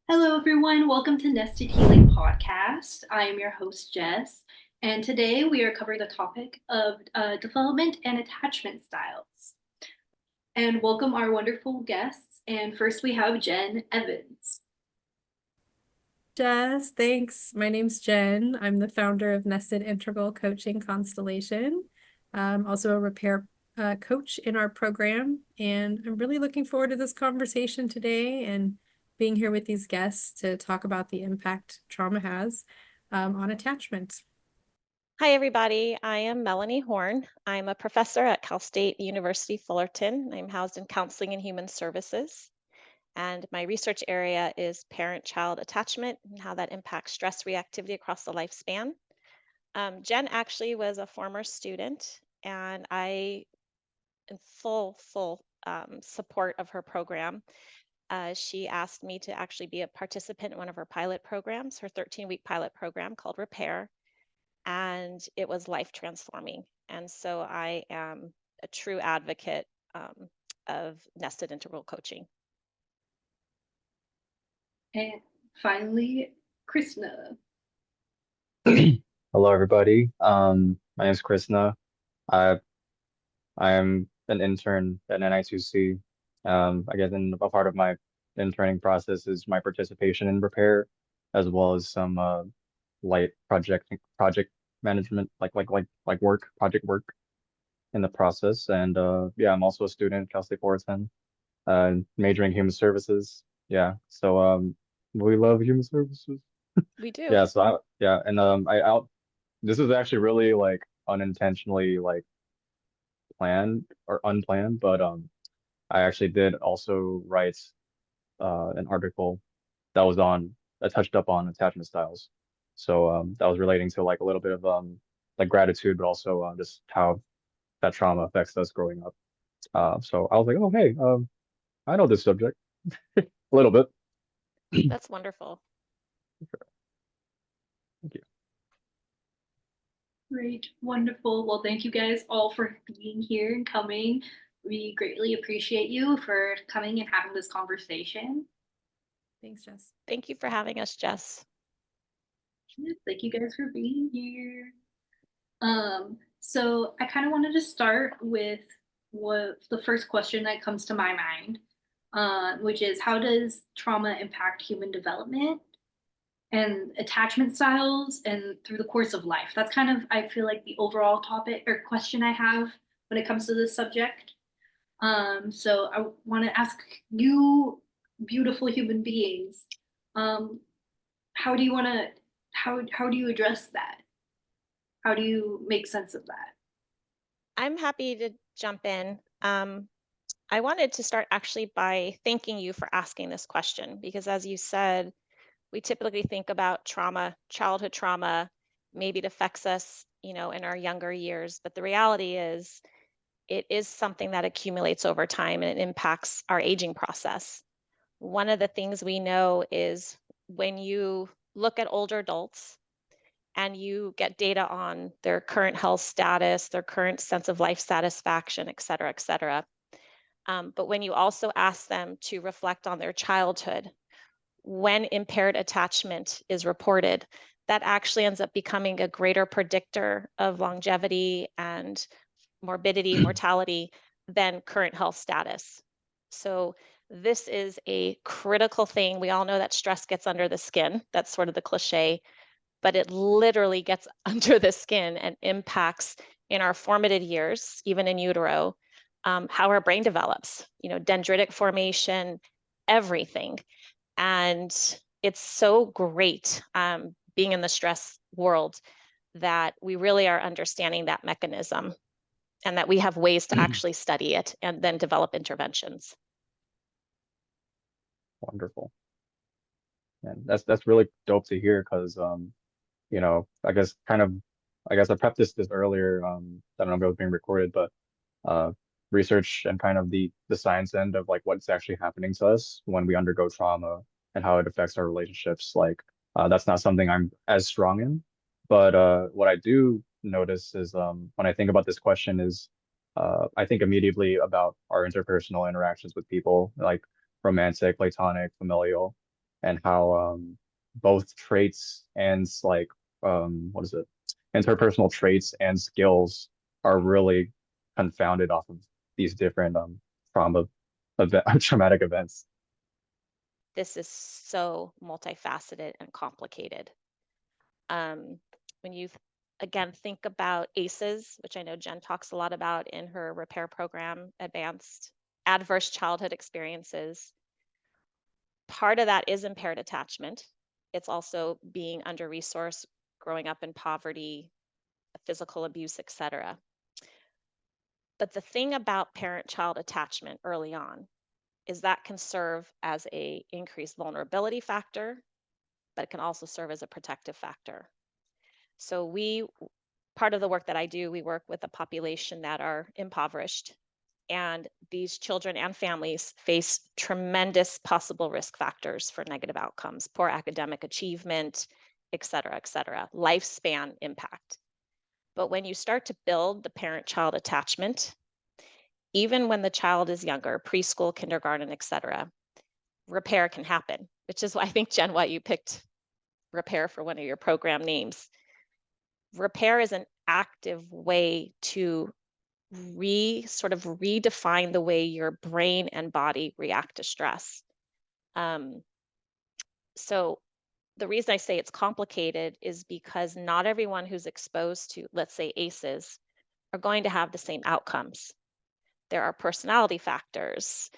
Hello, everyone. Welcome to Nested Healing Podcast. I am your host, Jess, and today we are covering the topic of development and attachment styles. And welcome our wonderful guests. And first, we have Jen Evans. Jess, thanks. My name's Jen. I'm the founder of Nested Integral Coaching Constellation. I'm also a repair coach in our program, and I'm really looking forward to this conversation today and being here with these guests to talk about the impact trauma has on attachment. Hi, everybody. I am Melanie Horn. I'm a professor at Cal State University Fullerton. I'm housed in Counseling and Human Services. And my research area is parent-child attachment and how that impacts stress reactivity across the lifespan. Jen actually was a former student, and I in full support of her program. She asked me to actually be a participant in one of her pilot programs, her 13-week pilot program called Repair, and it was life transforming. And so I am a true advocate of nested integral coaching. And finally, Chrisna. Hello, everybody. My name is Chrisna. I I am an intern at NI2C. I guess a part of my interning process is my participation in repair, as well as some light project management, like project work in the process. And yeah, I'm also a student at Cal State Fullerton, majoring in human services. Yeah, so we love human services. We do. Yeah, so yeah, and I this is actually really like unintentionally like planned or unplanned, but I actually did also write an article that was on that touched up on attachment styles. So that was relating to like a little bit of like gratitude, but also just how that trauma affects us growing up. So I was like, oh hey, I know this subject a little bit. That's wonderful. Thank you. Great, wonderful. Well, thank you guys all for being here and coming. We greatly appreciate you for coming and having this conversation. Thanks, Jess. Thank you for having us, Jess. Thank you guys for being here. So I kind of wanted to start with what the first question that comes to my mind, which is how does trauma impact human development and attachment styles and through the course of life? That's kind of, I feel like, the overall topic or question I have when it comes to this subject. So I want to ask you, beautiful human beings, um, how do you want to, how do you address that? How do you make sense of that? I'm happy to jump in. I wanted to start actually by thanking you for asking this question, because as you said, we typically think about trauma, childhood trauma, maybe it affects us, in our younger years. But the reality is, it is something that accumulates over time and it impacts our aging process. One of the things we know is when you look at older adults and you get data on their current health status, their current sense of life satisfaction, et cetera, et cetera. But when you also ask them to reflect on their childhood, when impaired attachment is reported, that actually ends up becoming a greater predictor of longevity and morbidity, mortality than current health status. So this is a critical thing. We all know that stress gets under the skin. That's sort of the cliche, but it literally gets under the skin and impacts in our formative years, even in utero, how our brain develops, dendritic formation, everything. And it's so great being in the stress world that we really are understanding that mechanism and that we have ways to actually study it and then develop interventions. Wonderful. And that's really dope to hear because I guess I prefaced this earlier. I don't know if it was being recorded, but uh, research and kind of the science end of like what's actually happening to us when we undergo trauma and how it affects our relationships. Like that's not something I'm as strong in, but what I do notice is when I think about this question is I think immediately about our interpersonal interactions with people, like romantic, platonic, familial. and how both traits and like interpersonal traits and skills are really confounded off of these different traumatic events. This is so multifaceted and complicated. When you again think about ACEs, which I know Jen talks a lot about in her repair program, advanced adverse childhood experiences, part of that is impaired attachment. It's also being under-resourced, growing up in poverty, physical abuse, etc. But the thing about parent-child attachment early on is that can serve as a increased vulnerability factor, but it can also serve as a protective factor. So part of the work that I do, we work with a population that are impoverished, and these children and families face tremendous possible risk factors for negative outcomes, poor academic achievement, et cetera, lifespan impact. But when you start to build the parent-child attachment, even when the child is younger, preschool, kindergarten, et cetera, repair can happen, which is why I think, Jen, why you picked repair for one of your program names. Repair is an active way to sort of redefine the way your brain and body react to stress. So the reason I say it's complicated is because not everyone who's exposed to, let's say, ACEs, are going to have the same outcomes. There are personality factors.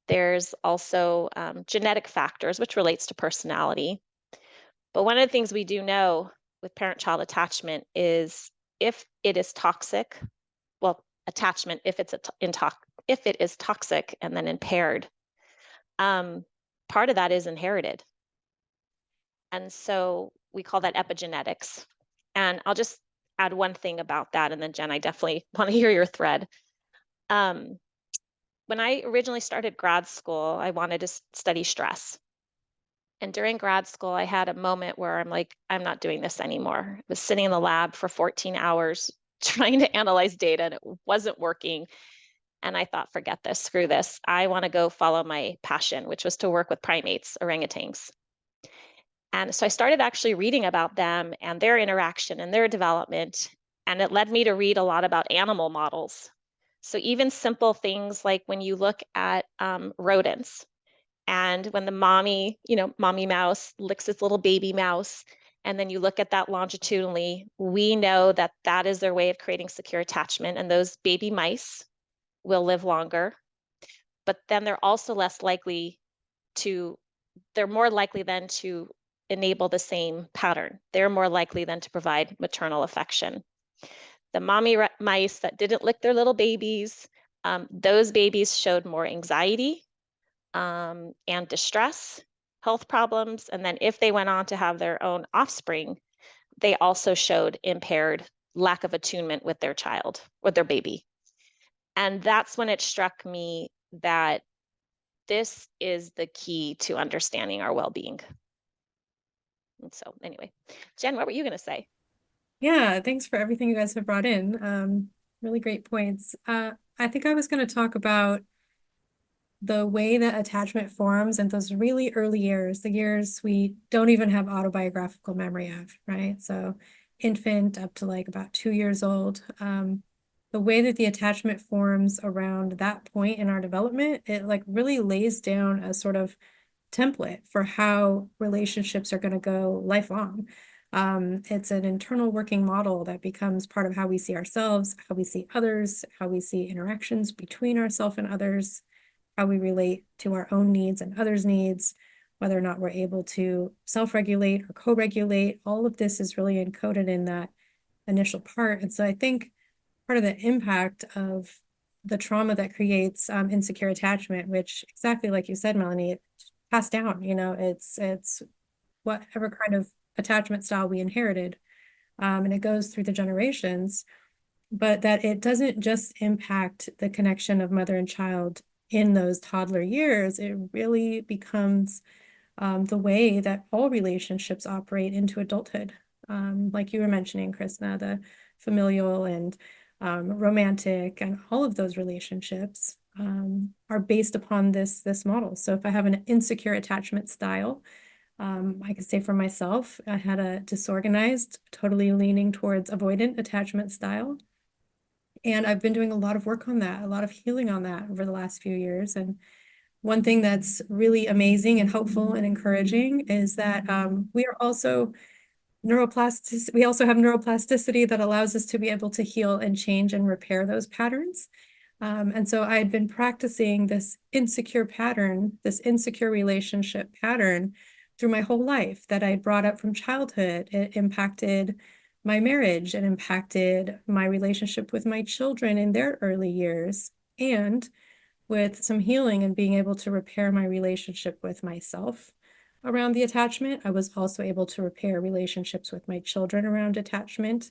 There's also genetic factors, which relates to personality. But one of the things we do know with parent-child attachment is if it is toxic, well, attachment, if it is toxic and then impaired, part of that is inherited. And so we call that epigenetics. And I'll just add one thing about that. And then Jen, I definitely want to hear your thread. When I originally started grad school, I wanted to study stress. And during grad school, I had a moment where I'm like, I'm not doing this anymore. I was sitting in the lab for 14 hours trying to analyze data and it wasn't working. And I thought, forget this, screw this. I want to go follow my passion, which was to work with primates, orangutans. And so I started actually reading about them and their interaction and their development. And it led me to read a lot about animal models. So even simple things like when you look at rodents, and when the mommy mouse licks its little baby mouse, and then you look at that longitudinally, we know that that is their way of creating secure attachment. And those baby mice will live longer, but then they're also they're more likely then to enable the same pattern. They're more likely then to provide maternal affection. The mommy mice that didn't lick their little babies, those babies showed more anxiety and distress, health problems. And then if they went on to have their own offspring, they also showed impaired lack of attunement with their child or their baby. And that's when it struck me that this is the key to understanding our well-being. And so anyway, Jen, what were you going to say? Yeah, thanks for everything you guys have brought in. Really great points. I think I was going to talk about the way that attachment forms in those really early years, the years we don't even have autobiographical memory of, right? So infant up to like about 2 years old. The way that the attachment forms around that point in our development, it like really lays down a sort of template for how relationships are going to go lifelong. It's an internal working model that becomes part of how we see ourselves, how we see others, how we see interactions between ourselves and others, how we relate to our own needs and others' needs, whether or not we're able to self-regulate or co-regulate. All of this is really encoded in that initial part. And so I think part of the impact of the trauma that creates insecure attachment, which exactly like you said, Melanie, it's passed down, it's whatever kind of attachment style we inherited, and it goes through the generations, but that it doesn't just impact the connection of mother and child in those toddler years. It really becomes the way that all relationships operate into adulthood. Like you were mentioning, Chrisna, the familial and romantic and all of those relationships are based upon this model. So if I have an insecure attachment style, I can say for myself, I had a disorganized, totally leaning towards avoidant attachment style. And I've been doing a lot of work on that, a lot of healing on that over the last few years. And one thing that's really amazing and hopeful and encouraging is that we are also we also have neuroplasticity that allows us to be able to heal and change and repair those patterns. And so I had been practicing this insecure pattern, this insecure relationship pattern through my whole life that I brought up from childhood. It impacted my marriage, it impacted my relationship with my children in their early years. And with some healing and being able to repair my relationship with myself around the attachment, I was also able to repair relationships with my children around attachment.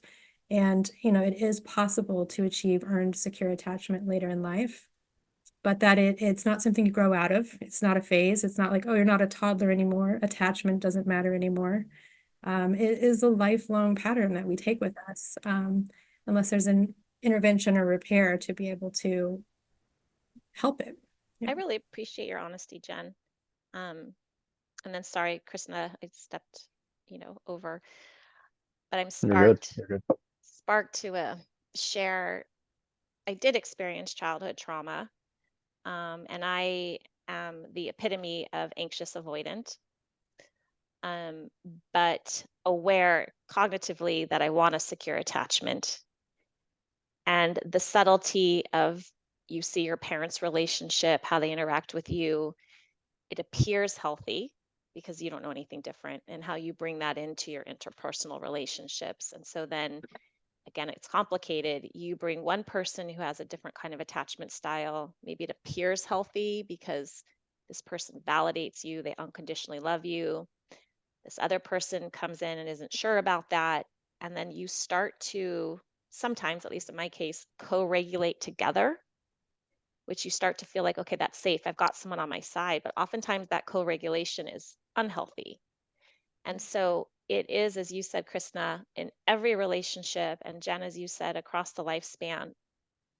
And, it is possible to achieve earned secure attachment later in life, but that it's not something you grow out of. It's not a phase. It's not like, oh, you're not a toddler anymore. Attachment doesn't matter anymore. It is a lifelong pattern that we take with us, unless there's an intervention or repair to be able to help it. I really appreciate your honesty, Jen. And then sorry, Chrisna, I stepped, over, but I'm You're good. You're good. sparked to share. I did experience childhood trauma, and I am the epitome of anxious avoidant, but aware cognitively that I want a secure attachment. And the subtlety of you see your parents' relationship, how they interact with you, it appears healthy because you don't know anything different, and how you bring that into your interpersonal relationships. And so then again, it's complicated. You bring one person who has a different kind of attachment style. Maybe it appears healthy because this person validates you, they unconditionally love you. This other person comes in and isn't sure about that. And then you start to, sometimes, at least in my case, co-regulate together, which you start to feel like, okay, that's safe. I've got someone on my side. But oftentimes that co-regulation is unhealthy. And so it is, as you said, Chrisna, in every relationship, and Jen, as you said, across the lifespan,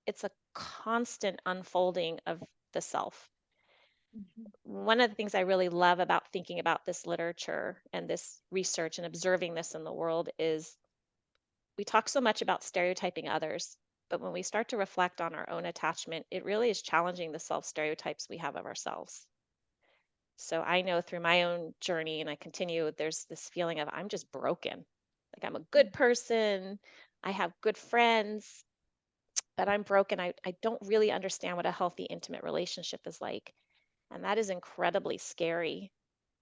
it's a constant unfolding of the self. One of the things I really love about thinking about this literature and this research and observing this in the world is we talk so much about stereotyping others, but when we start to reflect on our own attachment, it really is challenging the self-stereotypes we have of ourselves. So I know through my own journey, and I continue, there's this feeling of I'm just broken. Like I'm a good person, I have good friends, but I'm broken. I don't really understand what a healthy, intimate relationship is like. And that is incredibly scary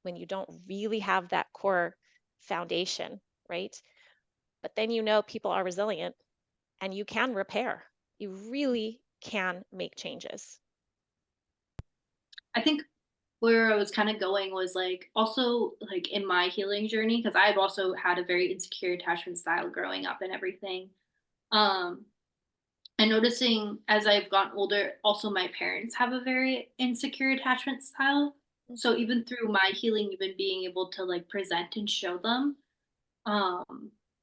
when you don't really have that core foundation, right? But then people are resilient and you can repair. You really can make changes. I think where I was kind of going was like also like in my healing journey, because I've also had a very insecure attachment style growing up and everything. Um, and noticing as I've gotten older, also my parents have a very insecure attachment style. So even through my healing, even being able to like present and show them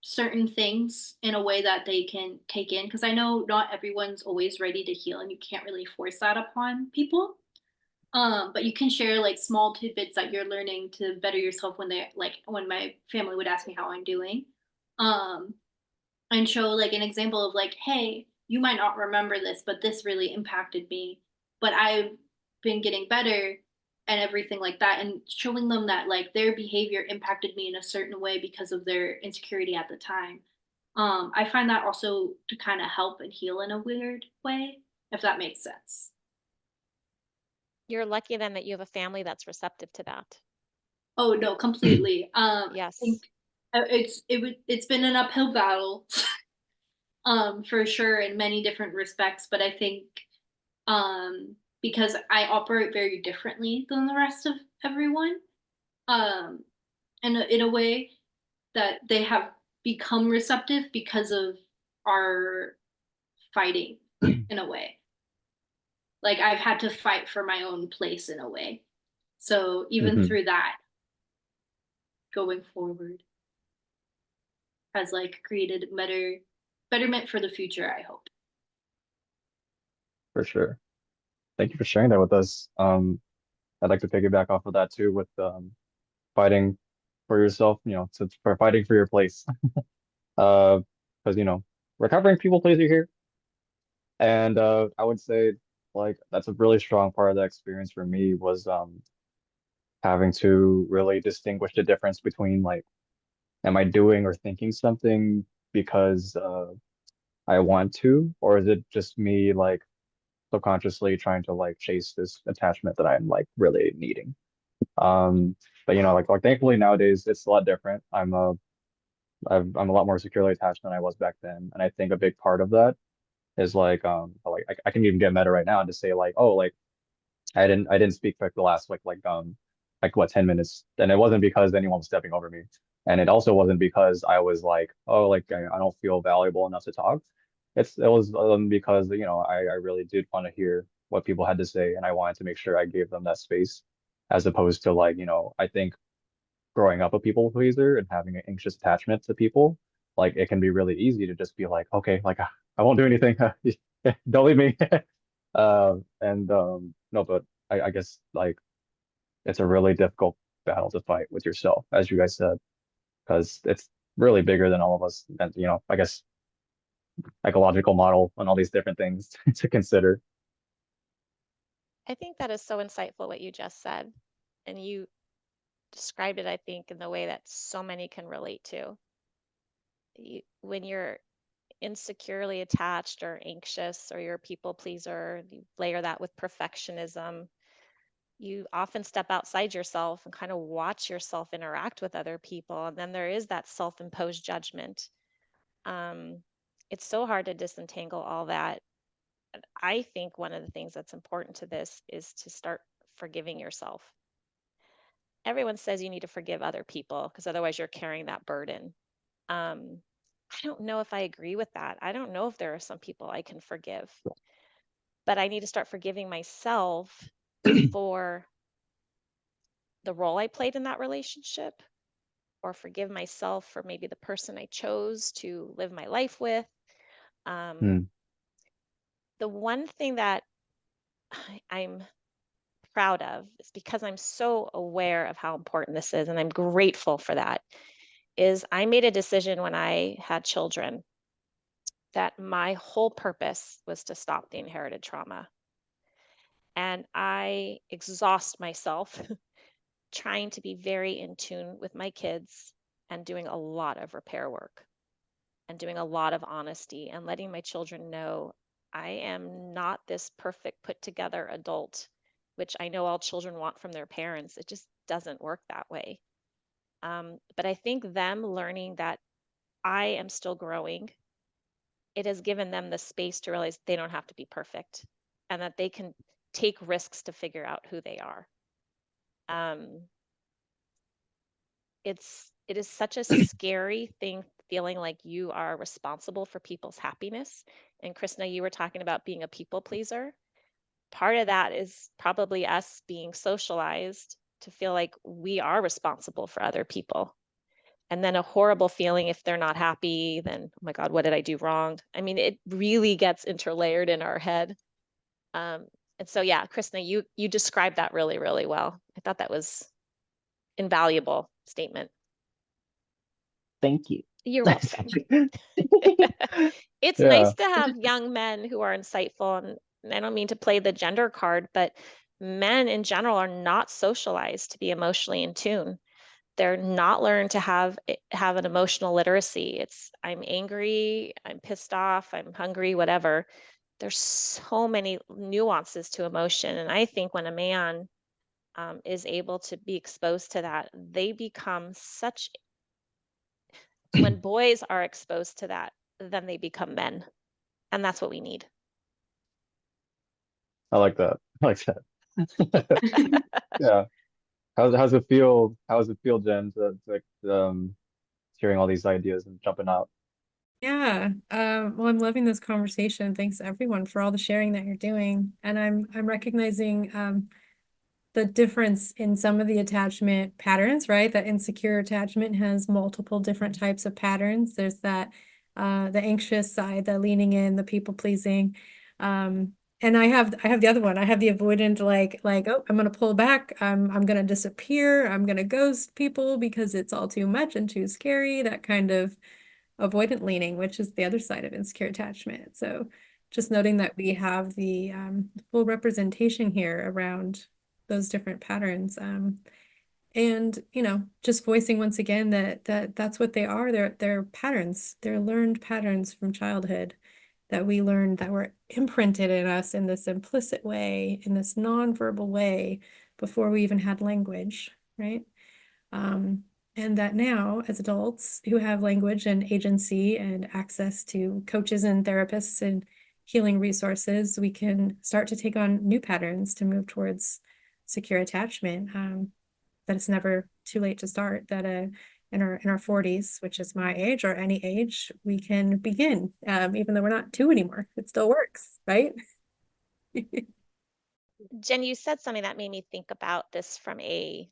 certain things in a way that they can take in, because I know not everyone's always ready to heal and you can't really force that upon people. But you can share like small tidbits that you're learning to better yourself when they like when my family would ask me how I'm doing. Um, and show like an example of like, hey, you might not remember this, but this really impacted me. But I've been getting better and everything like that, and showing them that like their behavior impacted me in a certain way because of their insecurity at the time. I find that also to kind of help and heal in a weird way, if that makes sense. You're lucky then that you have a family that's receptive to that. Oh no, completely. I Yes. think it's been an uphill battle, for sure in many different respects. But I think because I operate very differently than the rest of everyone, um, in a way that they have become receptive because of our fighting in a way. Like I've had to fight for my own place in a way. So even through that, going forward has like created betterment for the future, I hope. For sure. Thank you for sharing that with us. I'd like to piggyback off of that too with fighting for yourself, for fighting for your place. Because recovering people pleaser here. And I would say like that's a really strong part of the experience for me was having to really distinguish the difference between like, am I doing or thinking something because I want to, or is it just me like subconsciously trying to like chase this attachment that I'm like really needing? But like thankfully nowadays it's a lot different. I'm a lot more securely attached than I was back then, and I think a big part of that is like I can even get meta right now and just say like, oh, like I didn't speak for like the last like what 10 minutes, and it wasn't because anyone was stepping over me, and it also wasn't because I was like, oh, like I don't feel valuable enough to talk. It was because I really did want to hear what people had to say, and I wanted to make sure I gave them that space, as opposed to like I think growing up a people pleaser and having an anxious attachment to people, like it can be really easy to just be like, okay, like I won't do anything. Don't leave me. And no, but I guess like it's a really difficult battle to fight with yourself, as you guys said, because it's really bigger than all of us. And I guess ecological model and all these different things to consider. I think that is so insightful what you just said. And you described it, I think, in the way that so many can relate to. When you're insecurely attached or anxious or you're a people pleaser, you layer that with perfectionism, you often step outside yourself and kind of watch yourself interact with other people. And then there is that self-imposed judgment. It's so hard to disentangle all that. I think one of the things that's important to this is to start forgiving yourself. Everyone says you need to forgive other people because otherwise you're carrying that burden. I don't know if I agree with that. I don't know if there are some people I can forgive, but I need to start forgiving myself for the role I played in that relationship, or forgive myself for maybe the person I chose to live my life with. Hmm. The one thing that I'm proud of is, because I'm so aware of how important this is, and I'm grateful for that, is I made a decision when I had children that my whole purpose was to stop the inherited trauma. And I exhaust myself trying to be very in tune with my kids and doing a lot of repair work and doing a lot of honesty and letting my children know I am not this perfect put together adult, which I know all children want from their parents. It just doesn't work that way. But I think them learning that I am still growing, it has given them the space to realize they don't have to be perfect and that they can take risks to figure out who they are. It is such a scary thing, feeling like you are responsible for people's happiness. And Chrisna, you were talking about being a people pleaser. Part of that is probably us being socialized to feel like we are responsible for other people. And then a horrible feeling if they're not happy, then, oh my God, what did I do wrong? I mean, it really gets interlayered in our head. And so, yeah, Chrisna, you described that really, really well. I thought that was invaluable statement. Thank you. You're welcome. It's Yeah. nice to have young men who are insightful, and I don't mean to play the gender card, but men in general are not socialized to be emotionally in tune. They're not learned to have an emotional literacy. It's I'm angry, I'm pissed off, I'm hungry, whatever. There's so many nuances to emotion, and I think when a man is able to be exposed to that, they become such. When boys are exposed to that, then they become men, and that's what we need. I like that. I like that. Yeah. How's it feel? How does it feel, Jen, to like hearing all these ideas and jumping out? Yeah, well, I'm loving this conversation. Thanks everyone for all the sharing that you're doing. And I'm recognizing the difference in some of the attachment patterns, right? That insecure attachment has multiple different types of patterns. There's that the anxious side, the leaning in, the people pleasing. And I have the other one. I have the avoidant, like, oh, I'm gonna pull back. I'm gonna disappear. I'm gonna ghost people because it's all too much and too scary. That kind of avoidant leaning, which is the other side of insecure attachment. So just noting that we have the full representation here around those different patterns. And just voicing once again that's what they are. They're patterns. They're learned patterns from childhood that we learned, that were imprinted in us in this implicit way, in this nonverbal way, before we even had language, right? And that now, as adults who have language and agency and access to coaches and therapists and healing resources, we can start to take on new patterns to move towards secure attachment. That it's never too late to start, that in our 40s, which is my age, or any age, we can begin, even though we're not two anymore. It still works, right? Jen, you said something that made me think about this from a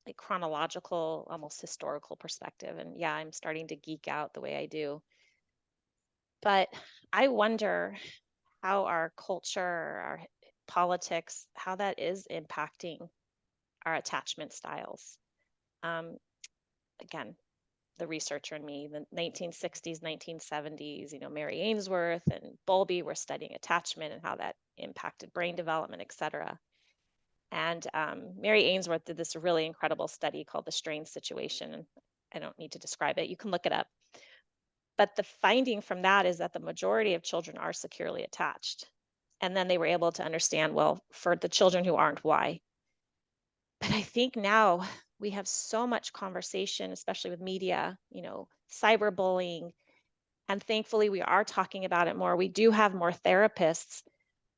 like chronological, almost historical perspective. And yeah, I'm starting to geek out the way I do. But I wonder how our culture, our politics, how that is impacting our attachment styles. Again, the researcher in me, the 1960s, 1970s, Mary Ainsworth and Bowlby were studying attachment and how that impacted brain development, et cetera. And Mary Ainsworth did this really incredible study called the strain situation. And I don't need to describe it. You can look it up. But the finding from that is that the majority of children are securely attached. And then they were able to understand, well, for the children who aren't, why? But I think now we have so much conversation, especially with media, cyberbullying. And thankfully, we are talking about it more. We do have more therapists.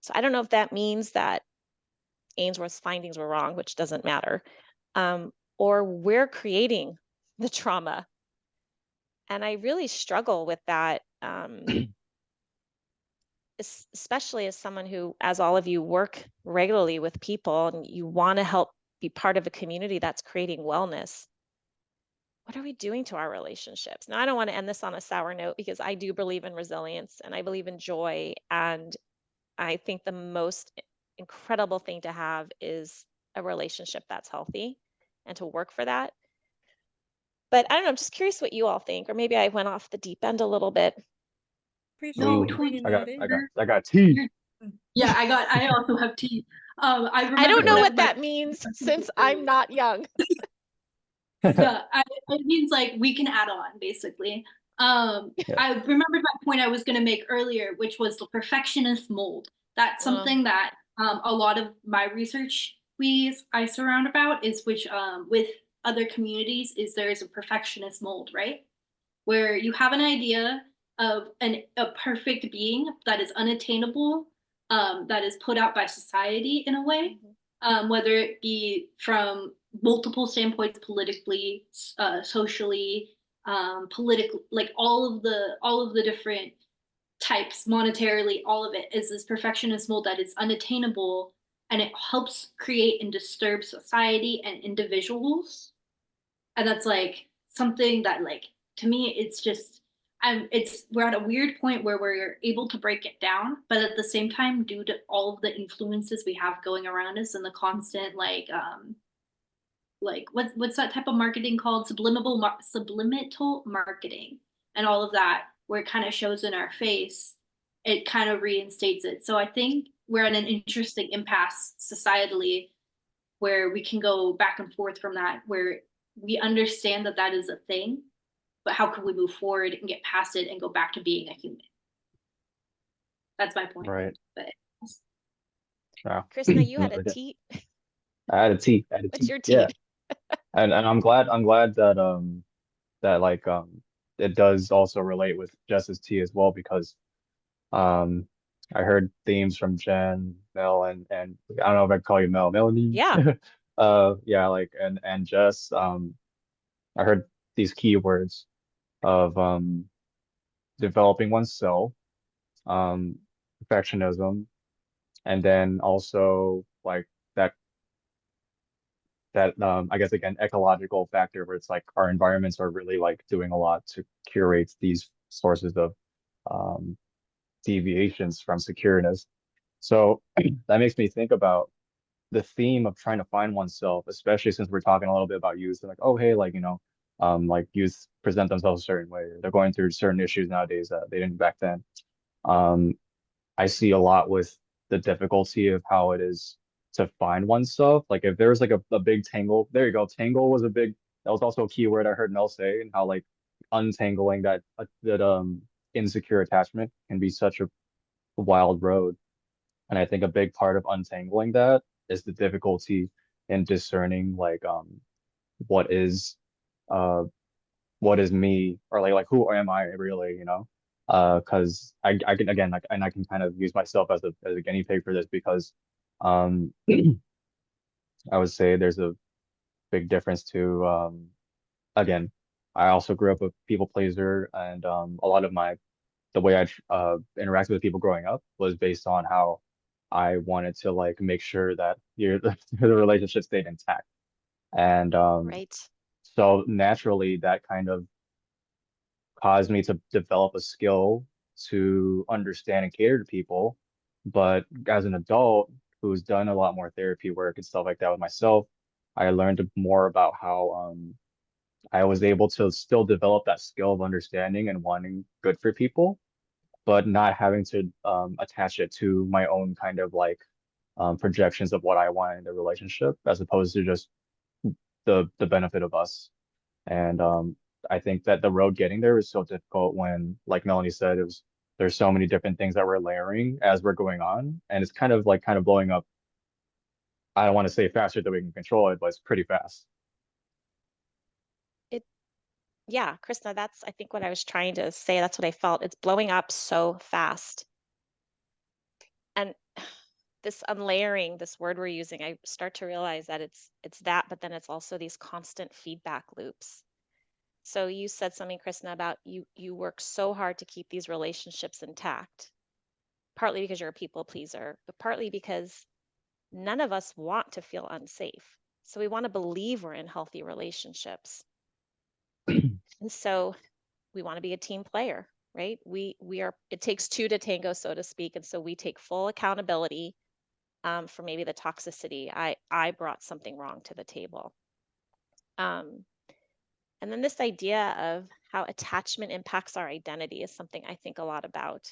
So I don't know if that means that Ainsworth's findings were wrong, which doesn't matter, or we're creating the trauma. And I really struggle with that, especially as someone who, as all of you, work regularly with people and you want to help be part of a community that's creating wellness. What are we doing to our relationships? Now, I don't want to end this on a sour note because I do believe in resilience and I believe in joy. And I think the most incredible thing to have is a relationship that's healthy and to work for that. But I don't know, I'm just curious what you all think, or maybe I went off the deep end a little bit. Appreciate No, you totally. bringing that in. I got tea. Yeah, I also have tea. I remember I don't know one what of my that means since I'm not young. yeah, it means like we can add on basically. Yeah. I remembered my point I was going to make earlier, which was the perfectionist mold. That's something that a lot of my research I surround about is which with other communities is there is a perfectionist mold, right? Where you have an idea of a perfect being that is unattainable, that is put out by society in a way, whether it be from multiple standpoints, politically, socially, politically, like all of the different types, monetarily, all of it is this perfectionist mold that is unattainable, and it helps create and disturb society and individuals. And that's like something that, like, to me, it's just we're at a weird point where we're able to break it down, but at the same time, due to all of the influences we have going around us and the constant like what's that type of marketing called, subliminal marketing and all of that, where it kind of shows in our face, it kind of reinstates it. So I think we're at an interesting impasse societally where we can go back and forth from that, where we understand that that is a thing, but how can we move forward and get past it and go back to being a human? That's my point. Right. But Wow. Chrisna, you had a tea. I had a tea. What's your tea? Yeah. And I'm glad that that like it does also relate with Jess's tea as well, because um I heard themes from Jen, Mel, and I don't know if I call you Melanie. Yeah. Yeah, like and Jess. I heard these keywords of developing oneself, um, perfectionism, and then also like that I guess again ecological factor where it's like our environments are really like doing a lot to curate these sources of um deviations from secureness. So that makes me think about the theme of trying to find oneself, especially since we're talking a little bit about youth. Like, oh, hey, like, like youth present themselves a certain way. They're going through certain issues nowadays that they didn't back then. Um, I see a lot with the difficulty of how it is to find oneself. Like if there's like a big tangle, there you go. Tangle was that was also a key word I heard Mel say, and how like untangling that insecure attachment can be such a wild road. And I think a big part of untangling that is the difficulty in discerning like what is uh what is me, or like who am I really, because I can, again, like, and I can kind of use myself as a guinea pig for this, because um I would say there's a big difference to again, I also grew up a people pleaser, and a lot of the way I interacted with people growing up was based on how I wanted to like make sure that the relationship stayed intact. And Right. so naturally that kind of caused me to develop a skill to understand and cater to people. But as an adult who's done a lot more therapy work and stuff like that with myself, I learned more about how I was able to still develop that skill of understanding and wanting good for people, but not having to attach it to my own kind of like projections of what I want in a relationship, as opposed to just the benefit of us. And I think that the road getting there was so difficult when, like Melanie said, there's so many different things that we're layering as we're going on, and it's kind of blowing up. I don't want to say faster than we can control it, but it's pretty fast. It, yeah, Chrisna, that's, I think what I was trying to say. That's what I felt. It's blowing up so fast. And this unlayering, this word we're using, I start to realize that it's that, but then it's also these constant feedback loops. So you said something, Chrisna, about you work so hard to keep these relationships intact, partly because you're a people pleaser, but partly because none of us want to feel unsafe. So we want to believe we're in healthy relationships. And so we want to be a team player, right? We are, it takes two to tango, so to speak. And so we take full accountability for maybe the toxicity. I brought something wrong to the table. And then this idea of how attachment impacts our identity is something I think a lot about.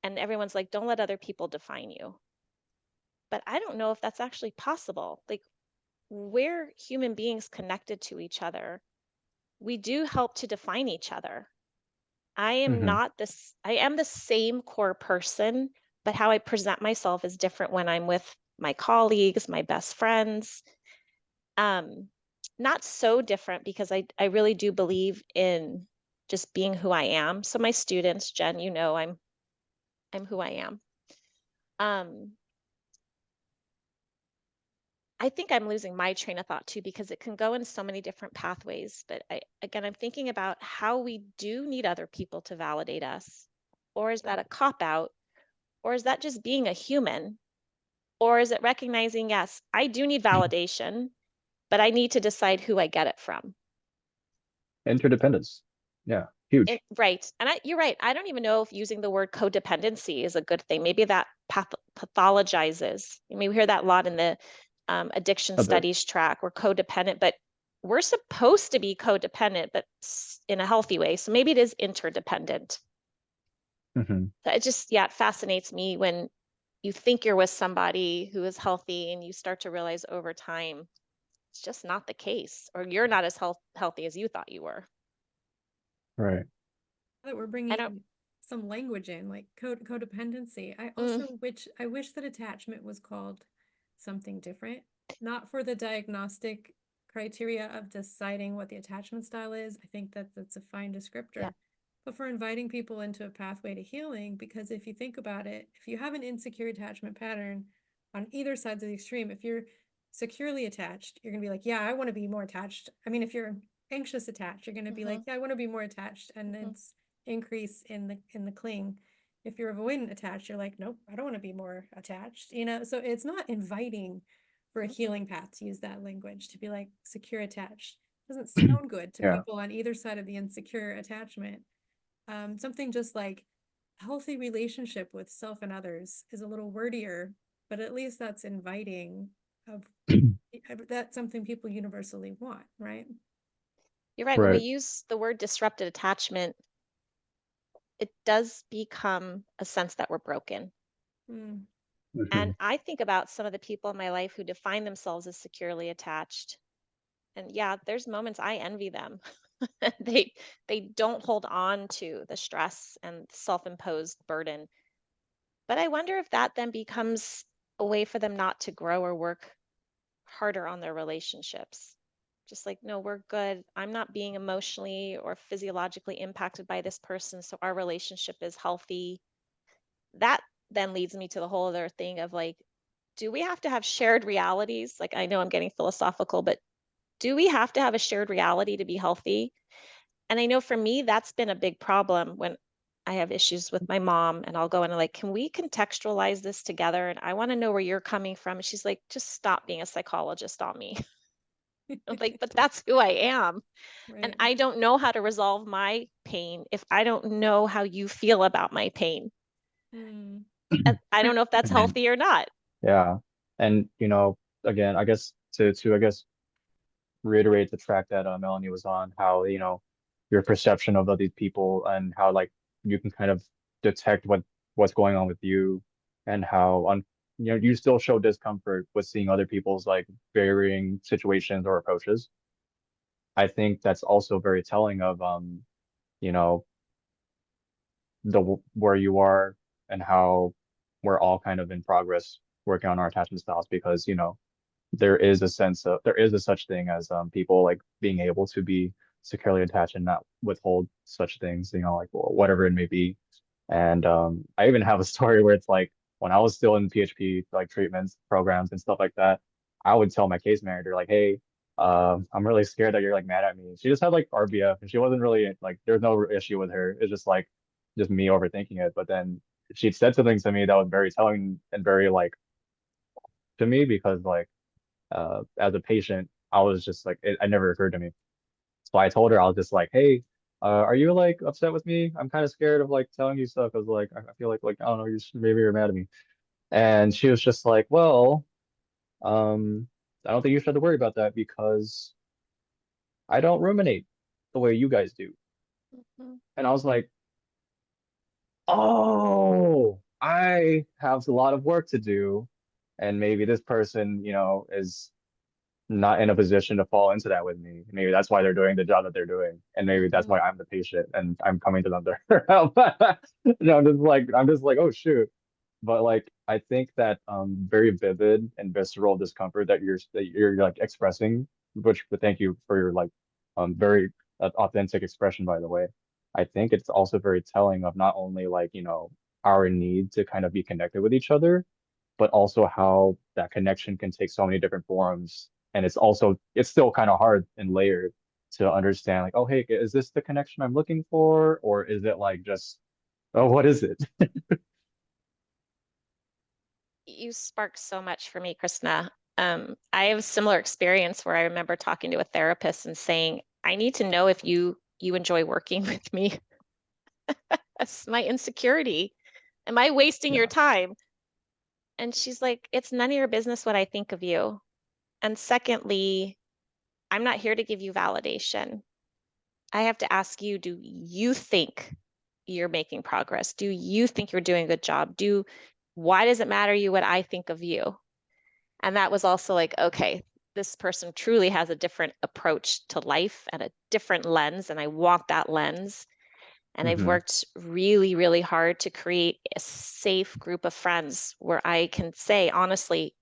And everyone's like, don't let other people define you. But I don't know if that's actually possible. Like, we're human beings connected to each other. We do help to define each other. I am Hmm. not this, I am the same core person, but how I present myself is different when I'm with my colleagues, my best friends. Um, Not so different, because I really do believe in just being who I am. So my students, Jen, I'm who I am. Um, I think I'm losing my train of thought too, because it can go in so many different pathways. But I'm thinking about how we do need other people to validate us. Or is that a cop out? Or is that just being a human? Or is it recognizing, yes, I do need validation, but I need to decide who I get it from? Interdependence. Yeah, huge. Right. And you're right. I don't even know if using the word codependency is a good thing. Maybe that pathologizes. I mean, we hear that a lot in the addiction A bit. studies track. We're codependent, but we're supposed to be codependent, but in a healthy way. So maybe it is interdependent. Hmm. So it just, yeah, it fascinates me when you think you're with somebody who is healthy and you start to realize over time it's just not the case, or you're not as healthy as you thought you were. Right. That we're I don't, bringing some language in, like codependency. I wish that attachment was called something different, not for the diagnostic criteria of deciding what the attachment style is. I think that that's a fine descriptor. yeah. But for inviting people into a pathway to healing, because if you think about it, if you have an insecure attachment pattern on either side of the extreme, if you're securely attached, you're gonna be like, yeah, I want to be more attached. I mean, if you're anxious attached, you're gonna be like, yeah, I want to be more attached, and it's increase in the cling. If you're avoidant attached, you're like, nope, I don't want to be more attached, so it's not inviting for a healing path to use that language, to be like secure attached. It doesn't sound good to Yeah. people on either side of the insecure attachment. Something just like healthy relationship with self and others is a little wordier, but at least that's inviting of that's something people universally want, right? You're right. When we Right. use the word disrupted attachment, it does become a sense that we're broken. Mm. And Mhm. I think about some of the people in my life who define themselves as securely attached. And yeah, there's moments I envy them. They don't hold on to the stress and self-imposed burden. But I wonder if that then becomes a way for them not to grow or work harder on their relationships. Just like, no, we're good. I'm not being emotionally or physiologically impacted by this person, so our relationship is healthy. That then leads me to the whole other thing of like, do we have to have shared realities? Like, I know I'm getting philosophical, but do we have to have a shared reality to be healthy? And I know for me, that's been a big problem when I have issues with my mom, and I'll go in and like, can we contextualize this together? And I want to know where you're coming from. And she's like, just stop being a psychologist on me. I'm like, but that's who I am. And Right. I don't know how to resolve my pain if I don't know how you feel about my pain. Mm. And I don't know if that's And healthy or not. yeah, and again, I guess to I guess reiterate the track that Melanie was on, how your perception of these people and how like you can kind of detect what's going on with you, and how you still show discomfort with seeing other people's like varying situations or approaches. I think that's also very telling of you know where you are and how we're all kind of in progress working on our attachment styles, because there is a such thing as people like being able to be securely attached and not withhold such things, like whatever it may be. And I even have a story where it's like when I was still in PHP like treatments programs and stuff like that, I would tell my case manager like, hey, I'm really scared that you're like mad at me. She just had like RBF and she wasn't really like there's no issue with her. It's just like just me overthinking it. But then she said something to me that was very telling and very like to me, because like as a patient, I was just like, it never occurred to me. So I told her, I was just like, hey, are you like upset with me? I'm kind of scared of like telling you stuff because like I feel like I don't know, maybe you're mad at me. And she was just like, well, I don't think you should have to worry about that because I don't ruminate the way you guys do. Mhm. And I was like, oh, I have a lot of work to do, and maybe this person, is not in a position to fall into that with me. Maybe that's why they're doing the job that they're doing, and maybe that's Mhm. why I'm the patient and I'm coming to them for help. I'm just like, oh shoot. But like, I think that very vivid and visceral discomfort that you're like expressing, but thank you for your like very authentic expression, by the way. I think it's also very telling of not only like our need to kind of be connected with each other, but also how that connection can take so many different forms. And it's still kind of hard and layered to understand like, oh, hey, is this the connection I'm looking for? Or is it like just, oh, what is it? You sparked so much for me, Chrisna. I have a similar experience where I remember talking to a therapist and saying, I need to know if you enjoy working with me. That's my insecurity. Am I wasting your Yeah. time? And she's like, it's none of your business what I think of you. And secondly, I'm not here to give you validation. I have to ask you, do you think you're making progress? Do you think you're doing a good job? Why does it matter to you what I think of you? And that was also like, okay, this person truly has a different approach to life and a different lens. And I walk that lens. And I've Hmm. worked really, really hard to create a safe group of friends where I can say, honestly,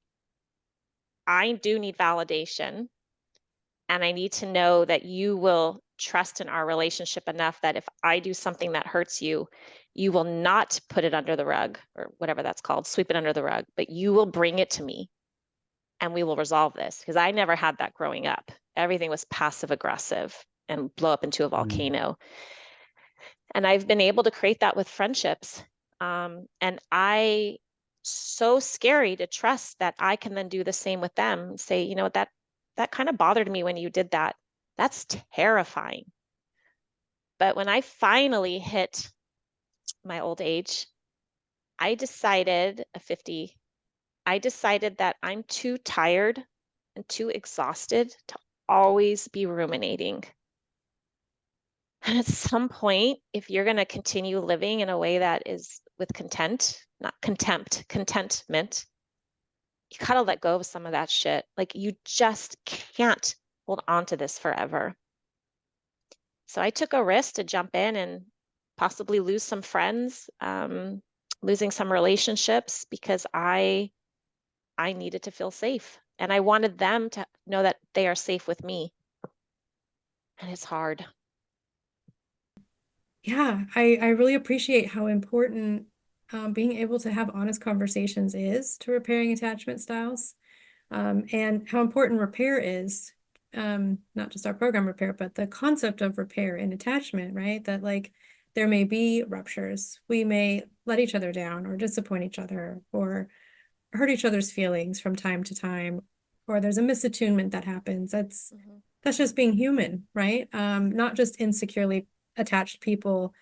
I do need validation. And I need to know that you will trust in our relationship enough that if I do something that hurts you, you will not put it under the rug or whatever that's called, sweep it under the rug, but you will bring it to me and we will resolve this. Because I never had that growing up. Everything was passive aggressive and blow up into a volcano. And I've been able to create that with friendships. And I so scary to trust that I can then do the same with them and say, you know, that kind of bothered me when you did that. That's terrifying. But when I finally hit my old age, I decided I decided that I'm too tired and too exhausted to always be ruminating. And at some point, if you're going to continue living in a way that is with content, not contempt, contentment, you gotta let go of some of that shit. Like, you just can't hold on to this forever. So I took a risk to jump in and possibly lose some friends, losing some relationships, because I needed to feel safe. And I wanted them to know that they are safe with me. And it's hard. Yeah, I really appreciate how important being able to have honest conversations is to repairing attachment styles, and how important repair is, not just our program repair, but the concept of repair and attachment, right? That like there may be ruptures, we may let each other down or disappoint each other or hurt each other's feelings from time to time, or there's a misattunement that happens. That's just being human, right? Not just insecurely attached people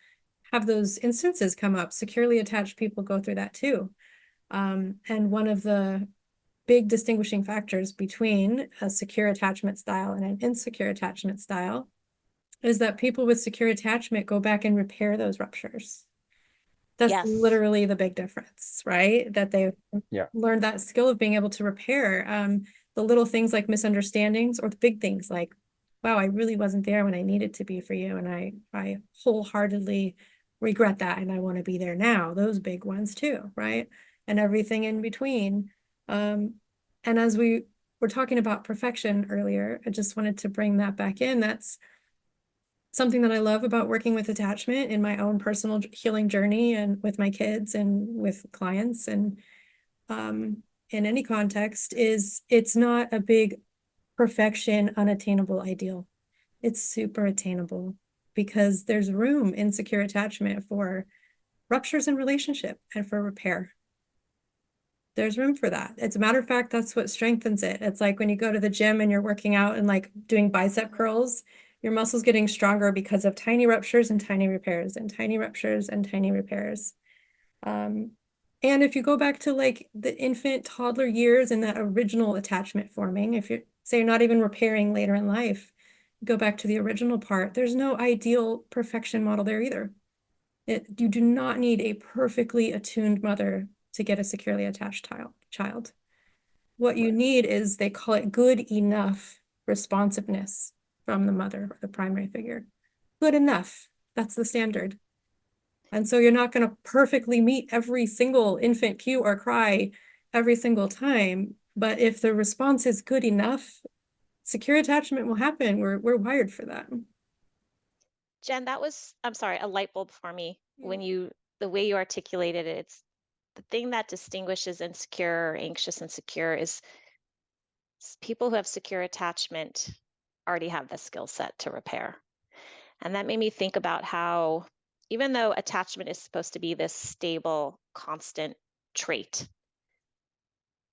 have those instances come up. Securely attached people go through that too. And one of the big distinguishing factors between a secure attachment style and an insecure attachment style is that people with secure attachment go back and repair those ruptures. That's Yes. literally the big difference, right? That they've Yeah. learned that skill of being able to repair the little things like misunderstandings, or the big things like, wow, I really wasn't there when I needed to be for you. And I wholeheartedly regret that. And I want to be there now. Those big ones too, right? And everything in between. And as we were talking about perfection earlier, I just wanted to bring that back in. That's something that I love about working with attachment in my own personal healing journey and with my kids and with clients and in any context, is it's not a big perfection, unattainable ideal. It's super attainable because there's room in secure attachment for ruptures in relationship and for repair. There's room for that. As a matter of fact, that's what strengthens it. It's like when you go to the gym and you're working out and like doing bicep curls, your muscles getting stronger because of tiny ruptures and tiny repairs and tiny ruptures and tiny repairs. And if you go back to like the infant toddler years and that original attachment forming, if you're say you're not even repairing later in life, go back to the original part, there's no ideal perfection model there either. You do not need a perfectly attuned mother to get a securely attached child. What you need is, they call it good enough responsiveness from the mother or the primary figure. Good enough. That's the standard. And so you're not going to perfectly meet every single infant cue or cry every single time. But if the response is good enough, secure attachment will happen. We're wired for that. Jen, that was, I'm sorry, a light bulb for me. Yeah. When the way you articulated it, it's the thing that distinguishes insecure, anxious, and secure is people who have secure attachment already have the skill set to repair. And that made me think about how, even though attachment is supposed to be this stable, constant trait,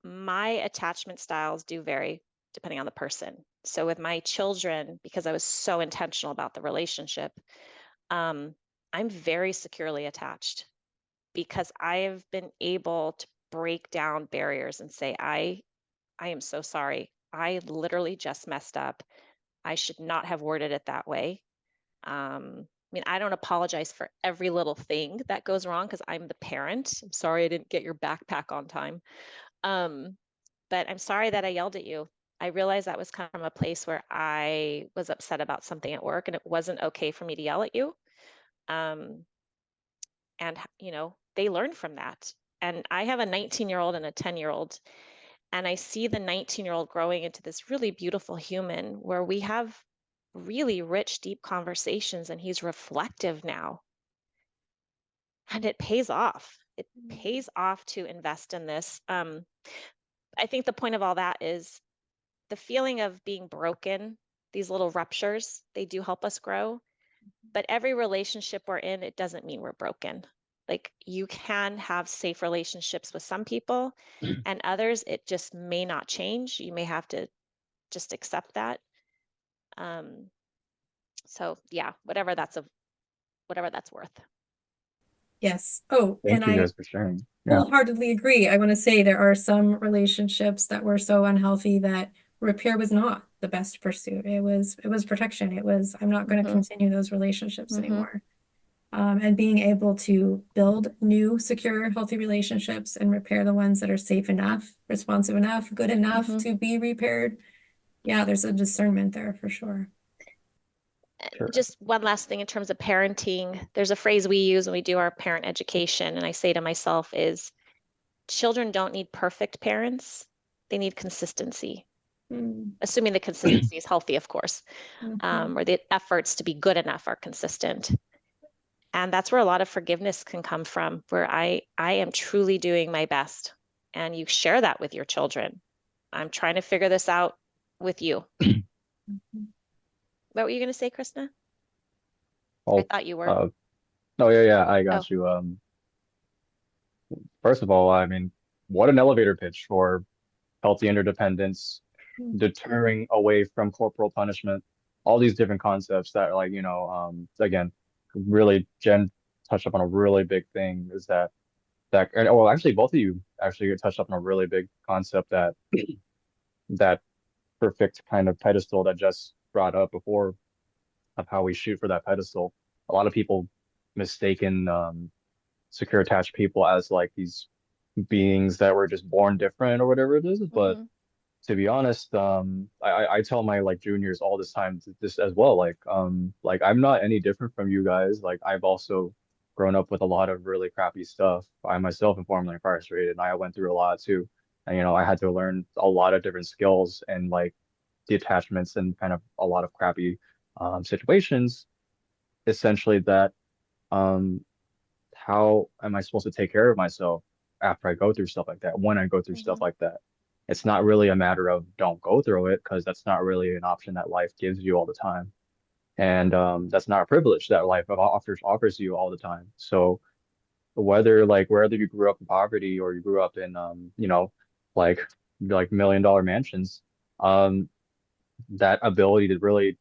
my attachment styles do vary depending on the person. So with my children, because I was so intentional about the relationship, I'm very securely attached because I have been able to break down barriers and say, I am so sorry. I literally just messed up. I should not have worded it that way. I mean, I don't apologize for every little thing that goes wrong because I'm the parent. I'm sorry I didn't get your backpack on time. But I'm sorry that I yelled at you. I realized that was kind of from a place where I was upset about something at work and it wasn't okay for me to yell at you. And, they learned from that. And I have a 19-year-old and a 10-year-old. And I see the 19-year-old growing into this really beautiful human where we have really rich, deep conversations, and he's reflective now. And it pays off. It pays off to invest in this. I think the point of all that is the feeling of being broken, these little ruptures, they do help us grow. But every relationship we're in, it doesn't mean we're broken. Like, you can have safe relationships with some people and others, it just may not change. You may have to just accept that. So yeah, whatever that's worth. Yes. Oh, and Thank you I guys for sharing. Yeah, wholeheartedly agree. I want to say there are some relationships that were so unhealthy that repair was not the best pursuit. It was protection. It was, I'm not going to Mhm. continue those relationships Mhm. anymore. And being able to build new, secure, healthy relationships and repair the ones that are safe enough, responsive enough, good enough Mhm. to be repaired. Yeah, there's a discernment there for sure. sure. Just one last thing in terms of parenting. There's a phrase we use when we do our parent education, and I say to myself is, children don't need perfect parents. They need consistency, Mm, assuming the consistency is healthy, of course, mhm. or the efforts to be good enough are consistent. And that's where a lot of forgiveness can come from, where I am truly doing my best. And you share that with your children. I'm trying to figure this out with you. What were you going to say, Chrisna? I Oh, thought you were. uh, no, yeah, I Oh, got you. First of all, I mean, what an elevator pitch for healthy interdependence, Mm. deterring away from corporal punishment, all these different concepts that, like, again, really, Jen touched up on a really big thing is and, well, actually, both of you actually touched up on a really big concept that perfect kind of pedestal that Jess brought up before of how we shoot for that pedestal. A lot of people mistaken secure attached people as like these beings that were just born different or whatever it is. But mm-hmm. to be honest, I tell my like juniors all this time this as well. Like I'm not any different from you guys. Like I've also grown up with a lot of really crappy stuff. I myself am formerly incarcerated and I went through a lot too. And I had to learn a lot of different skills and like detachments and kind of a lot of crappy situations. Essentially that um how am I supposed to take care of myself after I go through stuff like that, when I go through stuff Mm-hmm. like that? It's not really a matter of don't go through it because that's not really an option that life gives you all the time. And that's not a privilege that life offers you all the time. So whether you grew up in poverty or you grew up in like $1 million mansions, um, that ability to really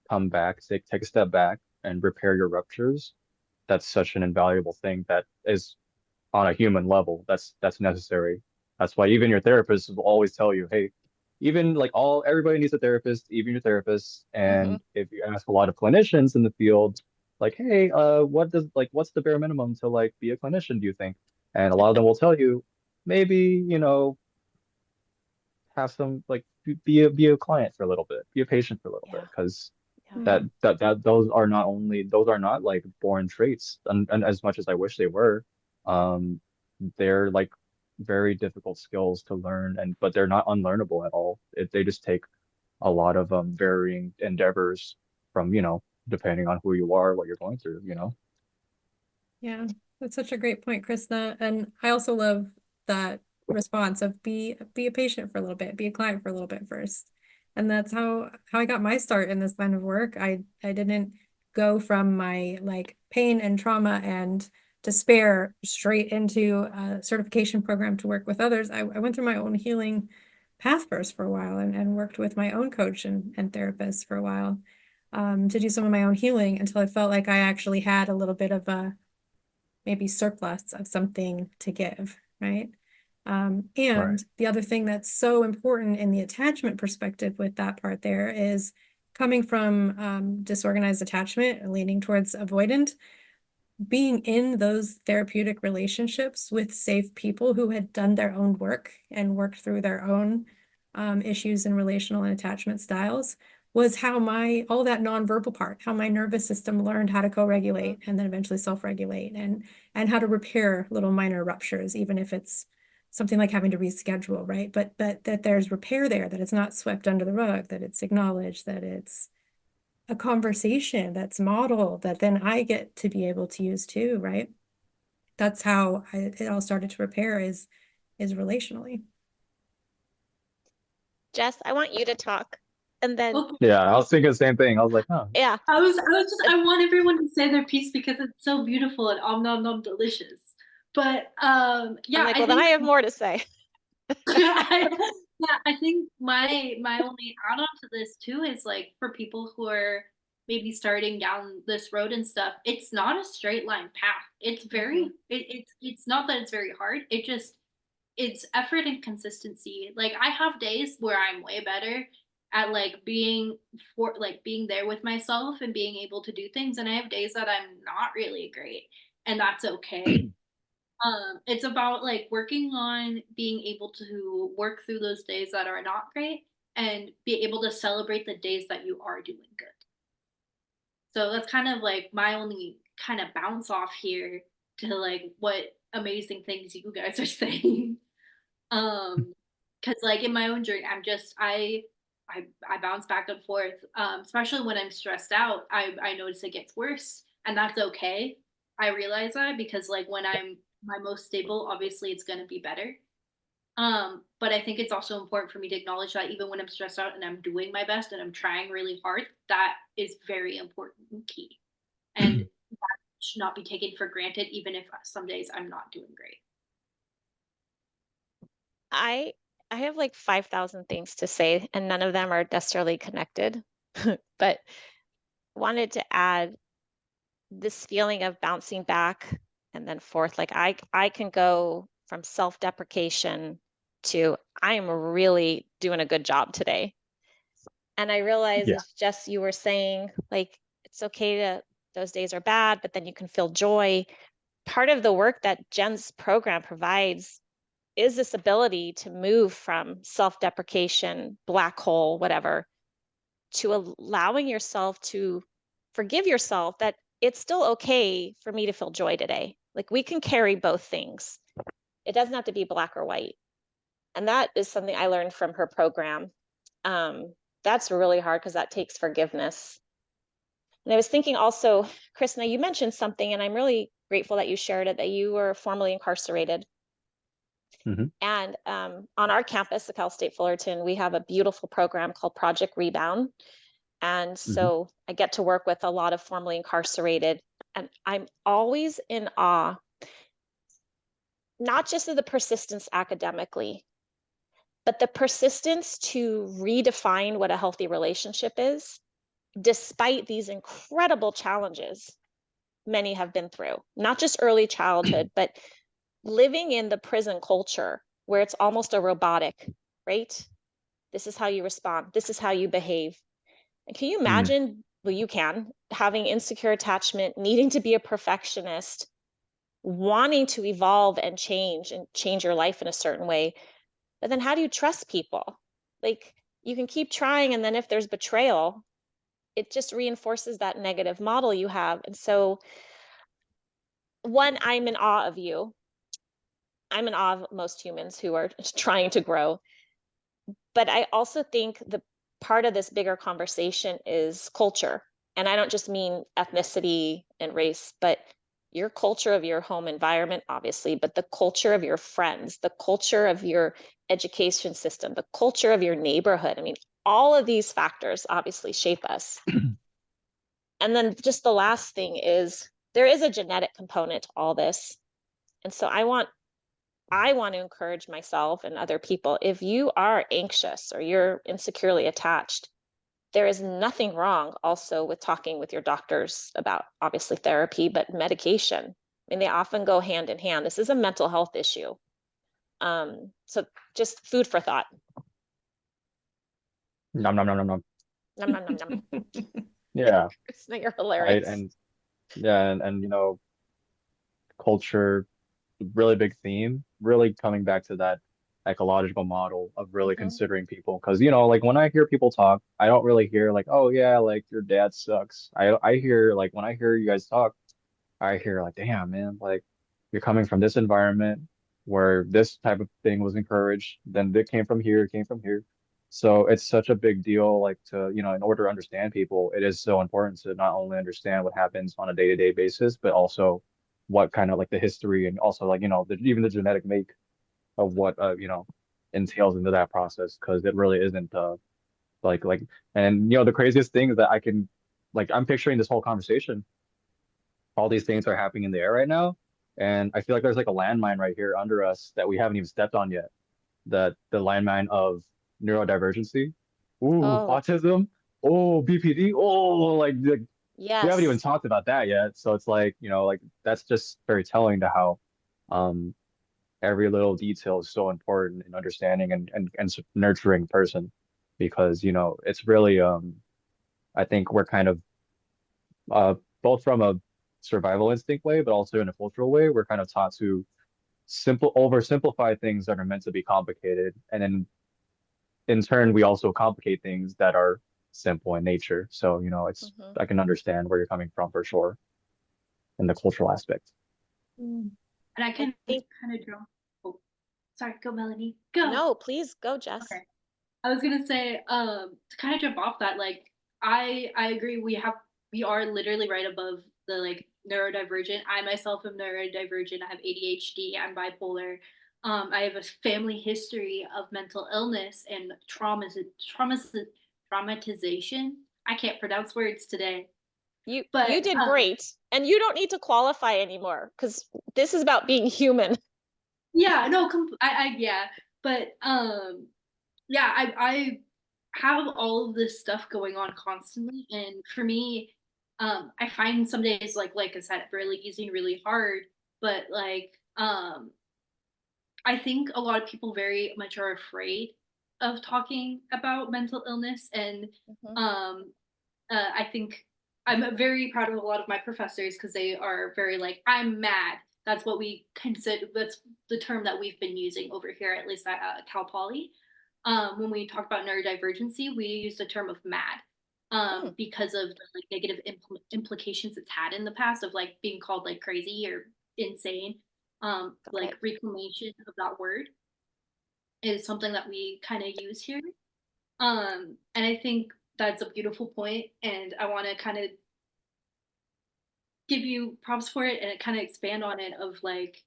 come back, take a step back and repair your ruptures, that's such an invaluable thing that is on a human level. That's necessary. That's why even your therapist will always tell you, hey, even like everybody needs a therapist, even your therapist. Mm-hmm. And if you ask a lot of clinicians in the field, like, hey, what's the bare minimum to like be a clinician, do you think? And a lot of them will tell you, maybe, have some like be a client for a little bit, be a patient for a little bit, Yeah. because Yeah. that those are not like born traits and as much as I wish they were um they're like very difficult skills to learn but they're not unlearnable at all. They just take a lot of varying endeavors from depending on who you are, what you're going through. Yeah, that's such a great point, Krista. And I also love that response of be a patient for a little bit, be a client for a little bit first. And that's how I got my start in this line of work. I didn't go from my like pain and trauma and despair straight into a certification program to work with others. I went through my own healing path first for a while and worked with my own coach and therapist for a while to do some of my own healing until I felt like I actually had a little bit of a maybe surplus of something to give, right? Right. And the other thing that's so important in the attachment perspective with that part there is coming from disorganized attachment and leaning towards avoidant, being in those therapeutic relationships with safe people who had done their own work and worked through their own issues and relational and attachment styles was how all that nonverbal part, how my nervous system learned how to co-regulate and then eventually self-regulate and how to repair little minor ruptures, even if it's something like having to reschedule, right? But that there's repair there, that it's not swept under the rug, that it's acknowledged, that it's a conversation that's modeled that then I get to be able to use too, right? That's how it all started to repair is relationally. Jess, I want you to talk. And then, Okay. Yeah, I was thinking the same thing. I was like, huh. yeah. I want everyone to say their piece because it's so beautiful and om nom nom delicious. But yeah, I'm like, I well, then think I have more to say. I think my only add-on to this too is like for people who are maybe starting down this road and stuff, it's not a straight line path. It's very it's not that it's very hard. It's effort and consistency. Like I have days where I'm way better at like being there with myself and being able to do things, and I have days that I'm not really great, and that's okay. It's about like working on being able to work through those days that are not great and be able to celebrate the days that you are doing good. So that's kind of like my only kind of bounce off here to like what amazing things you guys are saying. Because like in my own journey, I bounce back and forth. Especially when I'm stressed out, I notice it gets worse, and that's okay. I realize that because like when I'm my most stable, obviously it's gonna be better. But I think it's also important for me to acknowledge that even when I'm stressed out and I'm doing my best and I'm trying really hard, that is very important and key. And that should not be taken for granted, even if some days I'm not doing great. I I have like 5,000 things to say, and none of them are necessarily connected. But wanted to add this feeling of bouncing back and then forth. Like I can go from self-deprecation to I'm really doing a good job today. And I realize, Yeah. as Jess, you were saying, like it's okay to those days are bad, but then you can feel joy. Part of the work that Jen's program provides is this ability to move from self-deprecation, black hole, whatever, to allowing yourself to forgive yourself that it's still okay for me to feel joy today. Like we can carry both things. It doesn't have to be black or white. And that is something I learned from her program. That's really hard because that takes forgiveness. And I was thinking also, Chrisna, you mentioned something, and I'm really grateful that you shared it, that you were formerly incarcerated. And on our campus, the Cal State Fullerton, we have a beautiful program called Project Rebound. And so I get to work with a lot of formerly incarcerated, and I'm always in awe, not just of the persistence academically, but the persistence to redefine what a healthy relationship is, despite these incredible challenges many have been through, not just early childhood, but living in the prison culture where it's almost a robotic, right? This is how you respond. This is how you behave. And can you imagine, well, you can, having insecure attachment, needing to be a perfectionist, wanting to evolve and change your life in a certain way. But then how do you trust people? Like you can keep trying, and then if there's betrayal, it just reinforces that negative model you have. And so, one, I'm in awe of you. I'm in awe of most humans who are trying to grow. But I also think the part of this bigger conversation is culture. And I don't just mean ethnicity and race, but your culture of your home environment, obviously, but the culture of your friends, the culture of your education system, the culture of your neighborhood. I mean, all of these factors obviously shape us. And then just the last thing is there is a genetic component to all this. And so I want to encourage myself and other people, if you are anxious or you're insecurely attached, there is nothing wrong also with talking with your doctors about obviously therapy, but medication. I mean, they often go hand in hand. This is a mental health issue. So just food for thought. Nom nom nom nom nom. Nom, nom, nom, nom. Yeah. You're Right. hilarious. And yeah, and you know, culture, really big theme, really coming back to that ecological model of really considering people. Because, you know, like when I hear people talk, I don't really hear like, oh yeah, like your dad sucks. I hear like when I hear you guys talk, I hear like, damn, man, like you're coming from this environment where this type of thing was encouraged, then it came from here, it came from here. So it's such a big deal, like to, you know, in order to understand people, it is so important to not only understand what happens on a day-to-day basis, but also what kind of like the history and also like, you know, even the genetic make of what, you know, entails into that process. Because it really isn't, like, and you know, the craziest thing is that I can, like, I'm picturing this whole conversation, all these things are happening in the air right now. And I feel like there's like a landmine right here under us that we haven't even stepped on yet. The landmine of neurodivergency. Ooh, Oh, autism. oh, BPD, oh, like we haven't even Yes. talked about that yet. So it's like, like that's just very telling to how um every little detail is so important in understanding and nurturing person because, it's really I think we're kind of uh both from a survival instinct way, but also in a cultural way, we're kind of taught to oversimplify things that are meant to be complicated. And then in turn, we also complicate things that are simple in nature. So, Hmm. I can understand where you're coming from for sure in the cultural aspect. Mm. And I I can think, kind of jump. Oh, sorry, go Melanie. Go. no, please go, Jess. Okay. I was gonna say, to kind of jump off that, like, I agree. We are literally right above the like neurodivergent. I myself am neurodivergent. I have ADHD. I'm bipolar. I have a family history of mental illness and traumatization. I can't pronounce words today, You but did great, and you don't need to qualify anymore because this is about being human. yeah, no, yeah, but yeah, I have all of this stuff going on constantly, and for me, I find some days like I said, really easy and really hard, but like I think a lot of people very much are afraid of talking about mental illness, and Mhm. I think I'm very proud of a lot of my professors because they are very like, I'm mad. That's what we consider, that's the term that we've been using over here, at least at Cal Poly. When we talk about neurodivergency, we use the term of mad Hmm. because of the like, negative implications it's had in the past of like being called like crazy or insane. Got Like it. reclamation of that word is something that we kind of use here. And I think that's a beautiful point, and I want to kind of give you props for it and kind of expand on it of like,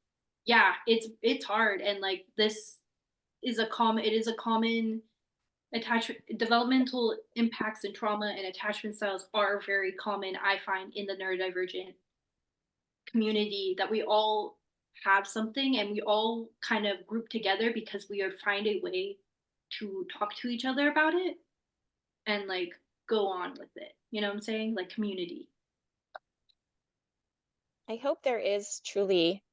yeah, it's hard, and like this is a common it is a common attachment developmental impacts and trauma and attachment styles are very common, I find, in the neurodivergent community, that we all have something and we all kind of group together because we are find a way to talk to each other about it and like go on with it. You know what I'm saying? Like community. I hope there is truly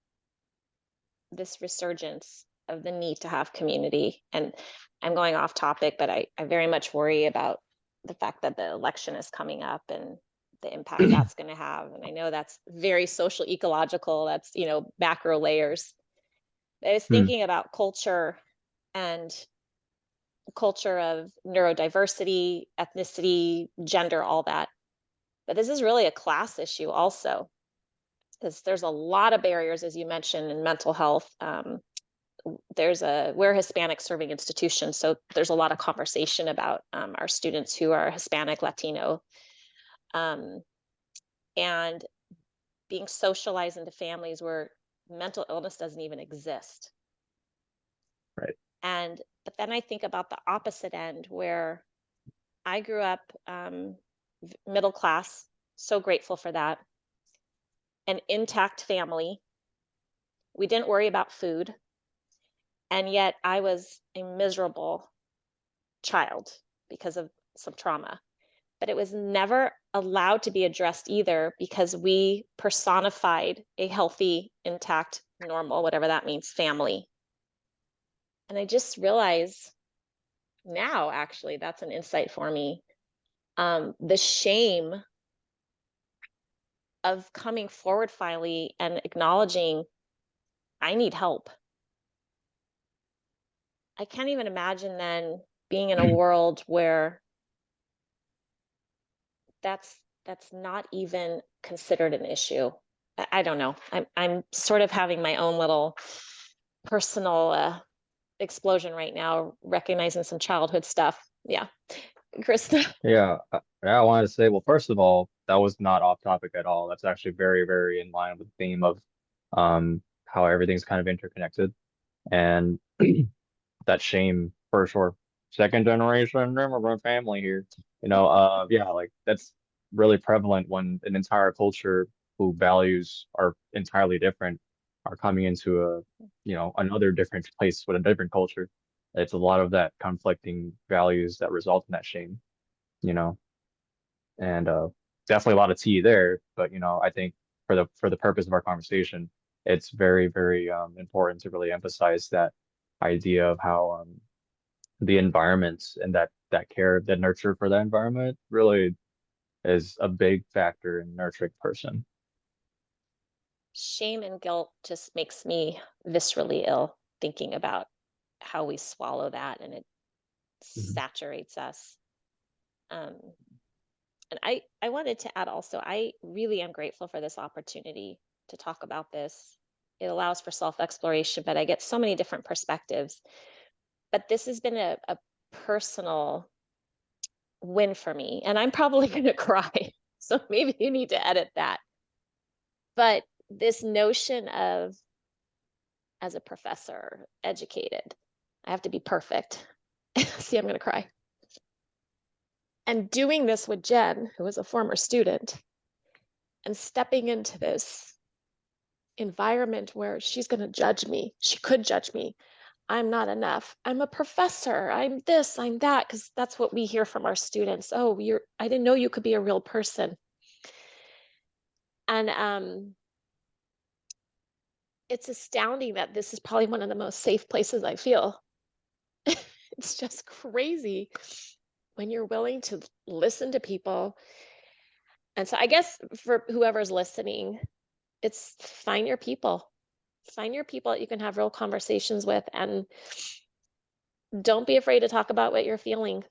this resurgence of the need to have community. And I'm going off topic, but I very much worry about the fact that the election is coming up and the impact that's going to have. And I know that's very social ecological, that's, macro layers. I was Hmm. thinking about and culture of neurodiversity, ethnicity, gender, all that. But this is really a class issue also, because there's a lot of barriers, as you mentioned, in mental health. We're a Hispanic serving institution, so there's a lot of conversation about our students who are Hispanic, Latino, um, and being socialized into families where mental illness doesn't even exist. Right. But then I think about the opposite end where I grew up middle class, so grateful for that, an intact family. We didn't worry about food, and yet I was a miserable child because of some trauma. But it was never allowed to be addressed either because we personified a healthy, intact, normal, whatever that means, family. And I just realized now, actually, that's an insight for me. The shame of coming forward finally and acknowledging I need help. I can't even imagine then being in a world where that's not even considered an issue. I don't know. I'm sort of having my own little personal explosion right now, recognizing some childhood stuff. Yeah, Krista. Yeah, I wanted to say, well, first of all, that was not off topic at all. That's actually very, very in line with the theme of how everything's kind of interconnected and that shame for sure. Second generation immigrant family here. Yeah, like that's really prevalent when an entire culture who values are entirely different are coming into another different place with a different culture. It's a lot of that conflicting values that result in that shame, you know. and definitely a lot of tea there. But I think for the purpose of our conversation, it's very, very important to really emphasize that idea of how the environment and that care, that nurture for that environment really is a big factor in nurturing a person. Shame and guilt just makes me viscerally ill thinking about how we swallow that and it Mhm. saturates us. Um, and I wanted to add also, I really am grateful for this opportunity to talk about this. It allows for self-exploration, but I get so many different perspectives. But this has been a personal win for me, and I'm probably going to cry. So maybe you need to edit that. But this notion of, as a professor, educated, I have to be perfect. See, I'm going to cry. And doing this with Jen, who was a former student, and stepping into this environment where she's going to judge me. She could judge me. I'm not enough. I'm a professor. I'm this, I'm that, because that's what we hear from our students. Oh, I didn't know you could be a real person. And it's astounding that this is probably one of the most safe places I feel. It's just crazy when you're willing to listen to people. And so I guess for whoever's listening, it's find your people. Find your people that you can have real conversations with, and don't be afraid to talk about what you're feeling,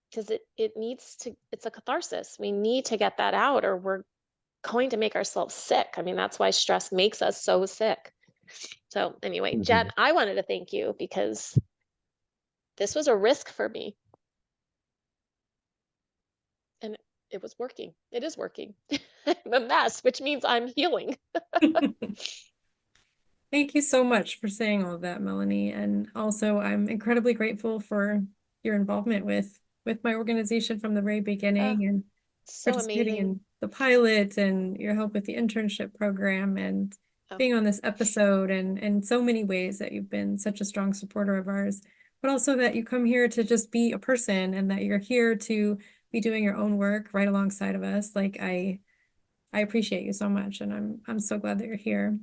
because it's a catharsis. We need to get that out or we're going to make ourselves sick. I mean, that's why stress makes us so sick. So anyway, Jen, Mhm. I wanted to thank you because this was a risk for me. And it was working. It is working. I'm a mess, which means I'm healing. Thank you so much for saying all of that, Melanie. And also, I'm incredibly grateful for your involvement with my organization from the very Oh, beginning and so participating amazing. in the pilot and your help with the internship program and Oh, being on this episode and in so many ways that you've been such a strong supporter of ours, but also that you come here to just be a person and that you're here to be doing your own work right alongside of us. Like I appreciate you so much, and I'm so glad that you're here.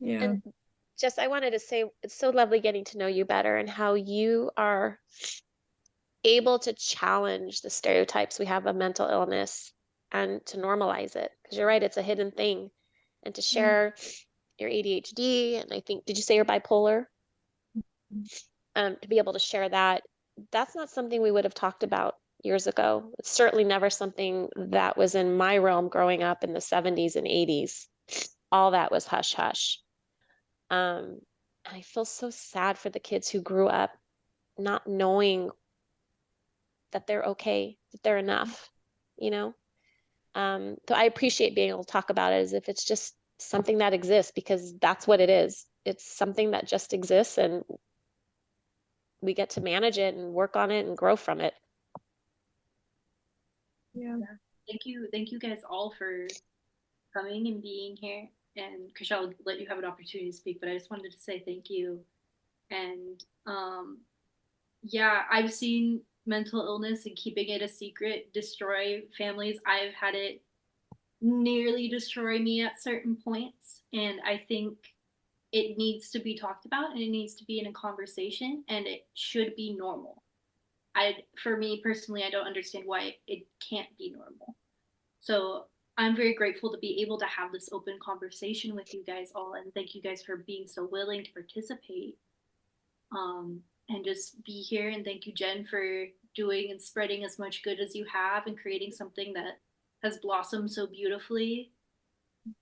Yeah. and Jess, I wanted to say it's so lovely getting to know you better and how you are able to challenge the stereotypes we have of mental illness and to normalize it. Because you're right, it's a hidden thing. And to share your ADHD, and I think, did you say you're bipolar? To be able to share that, that's not something we would have talked about years ago. It's certainly never something that was in my realm growing up in the 70s and 80s. All that was hush hush. And I feel so sad for the kids who grew up not knowing that they're okay, that they're enough, you know? So I appreciate being able to talk about it as if it's just something that exists, because that's what it is. It's something that just exists, and we get to manage it and work on it and grow from it. Yeah. Thank you guys all for coming and being here. And Krisha, I'll let you have an opportunity to speak, but I just wanted to say thank you. And yeah, I've seen mental illness and keeping it a secret destroy families. I've had it nearly destroy me at certain points. And I think it needs to be talked about and it needs to be in a conversation and it should be normal. For me personally, I don't understand why it can't be normal. So I'm very grateful to be able to have this open conversation with you guys all, and thank you guys for being so willing to participate and just be here. And thank you, Jen, for doing and spreading as much good as you have and creating something that has blossomed so beautifully.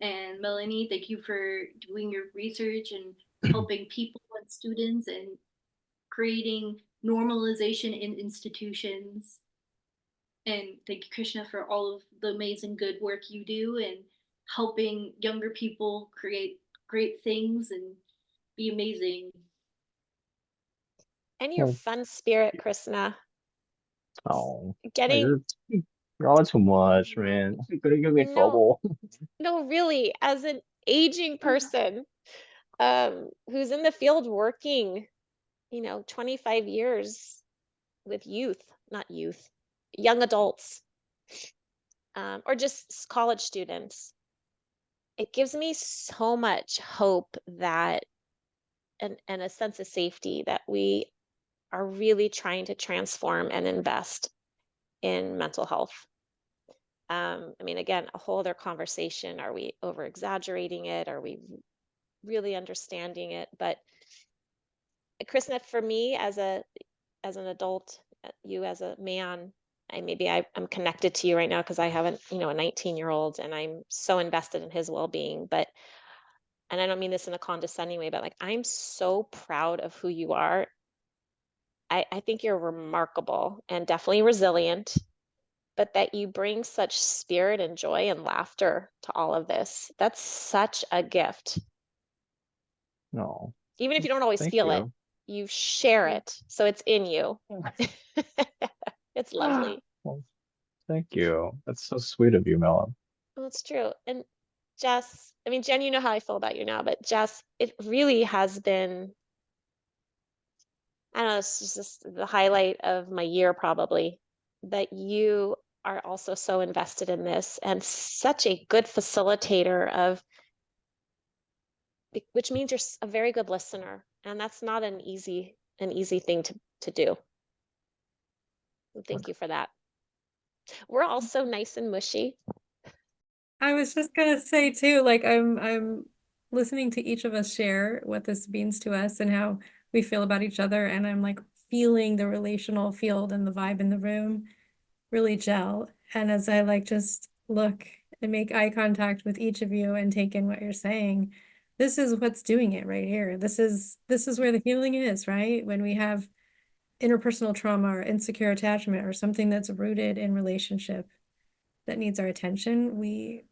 And Melanie, thank you for doing your research and helping people and students and creating normalization in institutions. And thank you, Krishna, for all of the amazing good work you do and helping younger people create great things and be amazing. And your Well, fun spirit, Chrisna. oh, Getting, you're all too much, man. You're gonna get me in no, trouble. no, really, as an aging person who's in the field working, 25 years with youth, not youth, young adults, or just college students, it gives me so much hope that, and a sense of safety that we are really trying to transform and invest in mental health. I mean, again, a whole other conversation. Are we over exaggerating it? Are we really understanding it? But Chrisna, for me as an adult, you as a man, I'm connected to you right now because I have a 19-year-old, and I'm so invested in his well-being. But, and I don't mean this in a condescending way, but like, I'm so proud of who you are. I think you're remarkable and definitely resilient, but that you bring such spirit and joy and laughter to all of this. That's such a gift. No, Even if you don't always thank feel it, you. you share it. So it's in you. It's lovely. Well, thank you. That's so sweet of you, Mela. Well, it's true. And Jess, I mean, Jen, you know how I feel about you now, but Jess, it really has been, I don't know, it's just the highlight of my year probably, that you are also so invested in this and such a good facilitator of, which means you're a very good listener. And that's not an easy thing to do. So thank you for that. We're all so nice and mushy. I was just gonna say too, like I'm listening to each of us share what this means to us and how we feel about each other, and I'm like feeling the relational field and the vibe in the room really gel. And as I like just look and make eye contact with each of you and take in what you're saying, this is what's doing it right here. This is where the healing is, right? When we have interpersonal trauma or insecure attachment or something that's rooted in relationship that needs our attention, we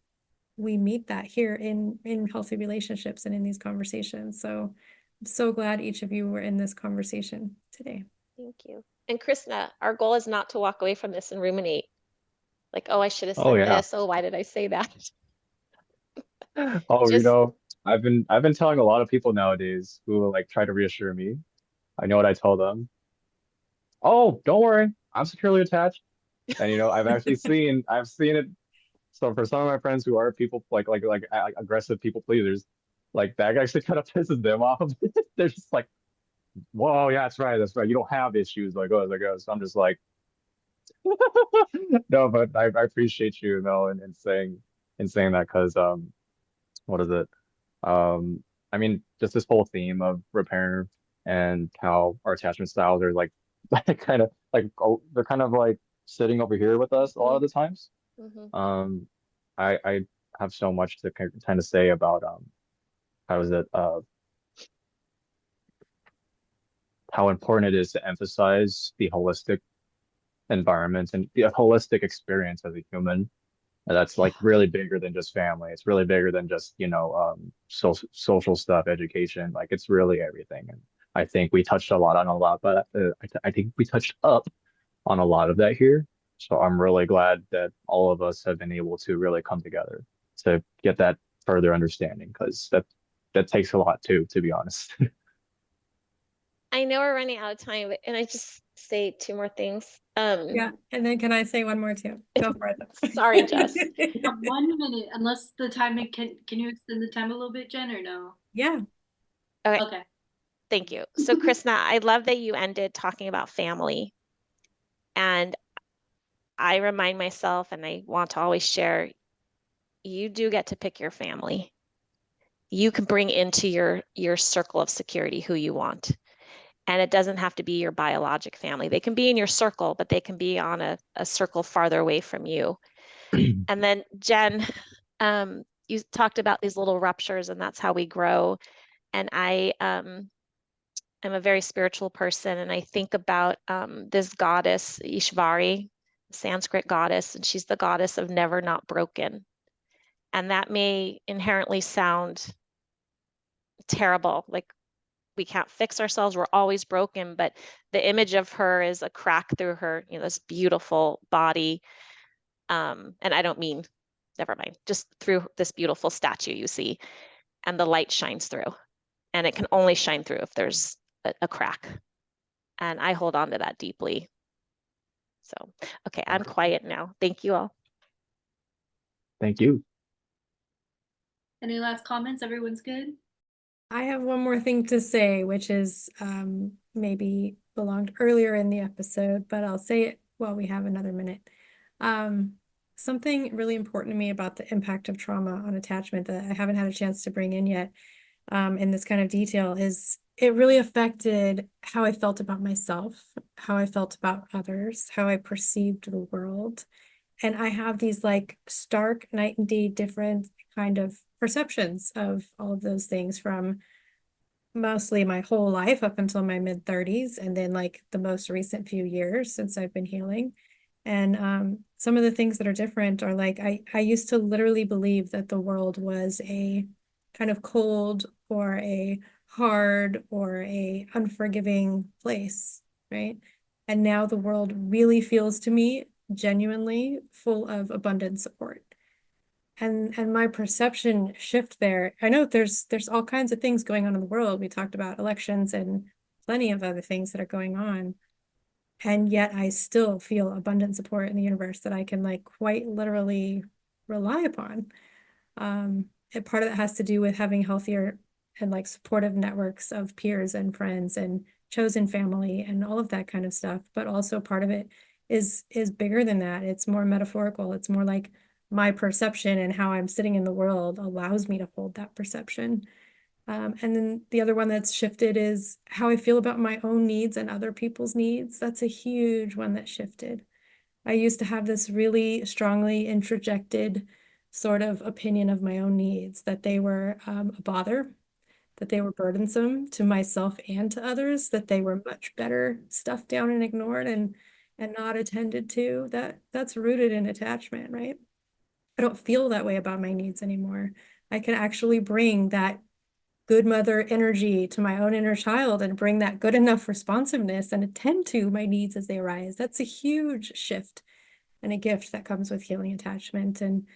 meet that here in healthy relationships and in these conversations. So I'm so glad each of you were in this conversation today. Thank you. And Chrisna, our goal is not to walk away from this and ruminate. Like, oh, I should have Oh said yeah. this. Oh, why did I say that? Oh, Just, I've been telling a lot of people nowadays who like try to reassure me. I know what I tell them. Oh, don't worry, I'm securely attached. And I've seen it. So for some of my friends who are people aggressive people pleasers, like that actually kind of pisses them off. They're just like, whoa, yeah, that's right. You don't have issues like oh, like oh. So I'm just like, no, but I appreciate you, Mel, in saying that because what is it? I mean, just this whole theme of repair and how our attachment styles are like, kind of like, oh, they're kind of like sitting over here with us a lot of the times. mhm. Um, I have so much to kind of say about how is it how important it is to emphasize the holistic environment and the holistic experience as a human. And that's like really bigger than just family. It's really bigger than just, social stuff, education. Like it's really everything. And I think we touched a lot on a lot, but I think we touched up on a lot of that here. So I'm really glad that all of us have been able to really come together to get that further understanding because that takes a lot too, to be honest. I know we're running out of time, but can I just say two more things? Yeah, and then can I say one more too? Go for it. Sorry, Jess. You have 1 minute, unless the timing can you extend the time a little bit, Jen, or no? Yeah. Okay, Okay. thank you. So Chrisna, I love that you ended talking about family. And I remind myself, and I want to always share, you do get to pick your family. You can bring into your circle of security who you want. And it doesn't have to be your biologic family. They can be in your circle, but they can be on a circle farther away from you. And then Jen, you talked about these little ruptures, and that's how we grow. And I am a very spiritual person, and I think about this goddess, Ishvari, Sanskrit goddess, and she's the goddess of never not broken. And that may inherently sound terrible, like we can't fix ourselves, we're always broken, but the image of her is a crack through her, this beautiful body. And I don't mean, never mind, just through this beautiful statue you see, and the light shines through. And it can only shine through if there's a crack. And I hold on to that deeply. So, okay, I'm quiet now. Thank you all. Thank you. Any last comments? Everyone's good? I have one more thing to say, which is maybe belonged earlier in the episode, but I'll say it while we have another minute. Something really important to me about the impact of trauma on attachment that I haven't had a chance to bring in yet in this kind of detail is it really affected how I felt about myself, how I felt about others, how I perceived the world. And I have these like stark night and day different kind of perceptions of all of those things from mostly my whole life up until my mid-30s, and then like the most recent few years since I've been healing. And some of the things that are different are like I used to literally believe that the world was a kind of cold or a hard or a unforgiving place, right? And now the world really feels to me genuinely full of abundant support. And my perception shift there. I know there's all kinds of things going on in the world. We talked about elections and plenty of other things that are going on. And yet I still feel abundant support in the universe that I can like quite literally rely upon. And part of that has to do with having healthier and like supportive networks of peers and friends and chosen family and all of that kind of stuff. But also part of it is bigger than that. It's more metaphorical. It's more like my perception and how I'm sitting in the world allows me to hold that perception. And then the other one that's shifted is how I feel about my own needs and other people's needs. That's a huge one that shifted. I used to have this really strongly introjected sort of opinion of my own needs, that they were a bother, that they were burdensome to myself and to others, that they were much better stuffed down and ignored and not attended to. That's rooted in attachment, right? I don't feel that way about my needs anymore. I can actually bring that good mother energy to my own inner child and bring that good enough responsiveness and attend to my needs as they arise. That's a huge shift and a gift that comes with healing attachment. And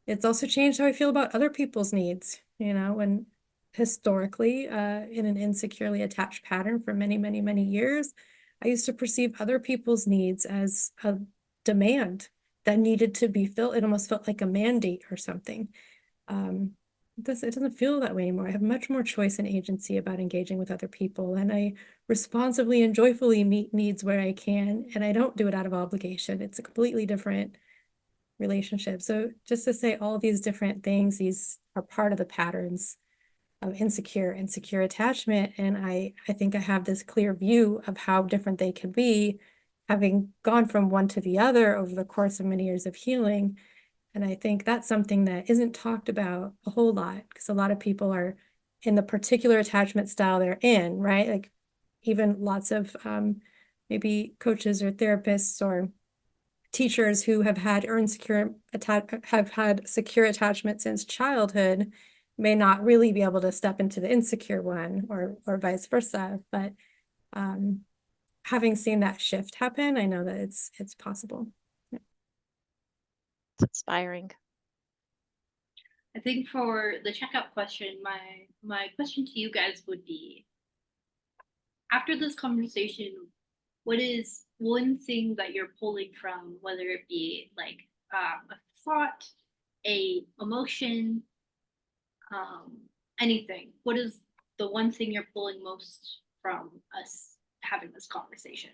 it's also changed how I feel about other people's needs, when historically in an insecurely attached pattern for many, many, many years, I used to perceive other people's needs as a demand that needed to be filled. It almost felt like a mandate or something. It doesn't feel that way anymore. I have much more choice and agency about engaging with other people, and I responsibly and joyfully meet needs where I can, and I don't do it out of obligation. It's a completely different relationship. So just to say all these different things, these are part of the patterns of insecure attachment. And I think I have this clear view of how different they can be, having gone from one to the other over the course of many years of healing. And I think that's something that isn't talked about a whole lot, because a lot of people are in the particular attachment style they're in, right? Like even lots of maybe coaches or therapists or teachers who have had secure attachment since childhood may not really be able to step into the insecure one, or vice versa. But having seen that shift happen, I know that it's possible. It's inspiring. I think for the checkout question, my question to you guys would be, after this conversation, what is one thing that you're pulling from, whether it be like a thought, a emotion, anything? What is the one thing you're pulling most from us having this conversation?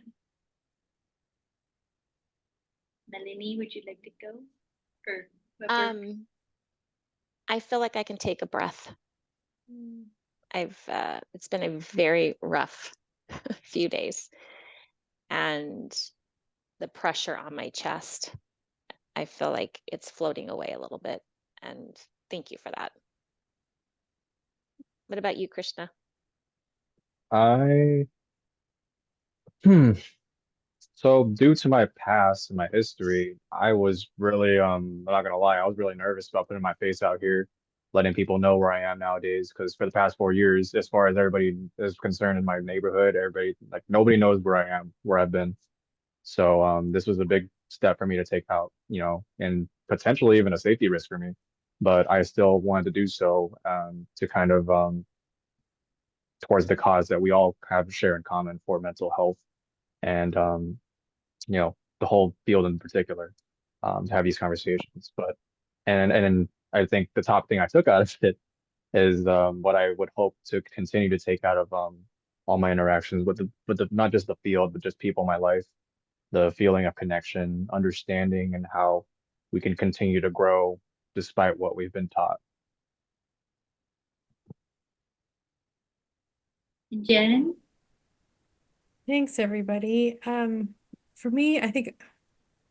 Melanie, would you like to go? Or whoever? I feel like I can take a breath. It's been a very rough few days, and the pressure on my chest, I feel like it's floating away a little bit, and thank you for that. What about you, Chrisna? So due to my past and my history, I was really, I'm not gonna lie, I was really nervous about putting my face out here, letting people know where I am nowadays. Because for the past 4 years, as far as everybody is concerned in my neighborhood, everybody, like nobody knows where I am, where I've been. So this was a big step for me to take out, and potentially even a safety risk for me. But I still wanted to do so to kind of towards the cause that we all have share in common for mental health. And the whole field in particular, to have these conversations. But and I think the top thing I took out of it is what I would hope to continue to take out of all my interactions with the not just the field, but just people in my life, the feeling of connection, understanding, and how we can continue to grow despite what we've been taught. Jen? Thanks, everybody. For me, I think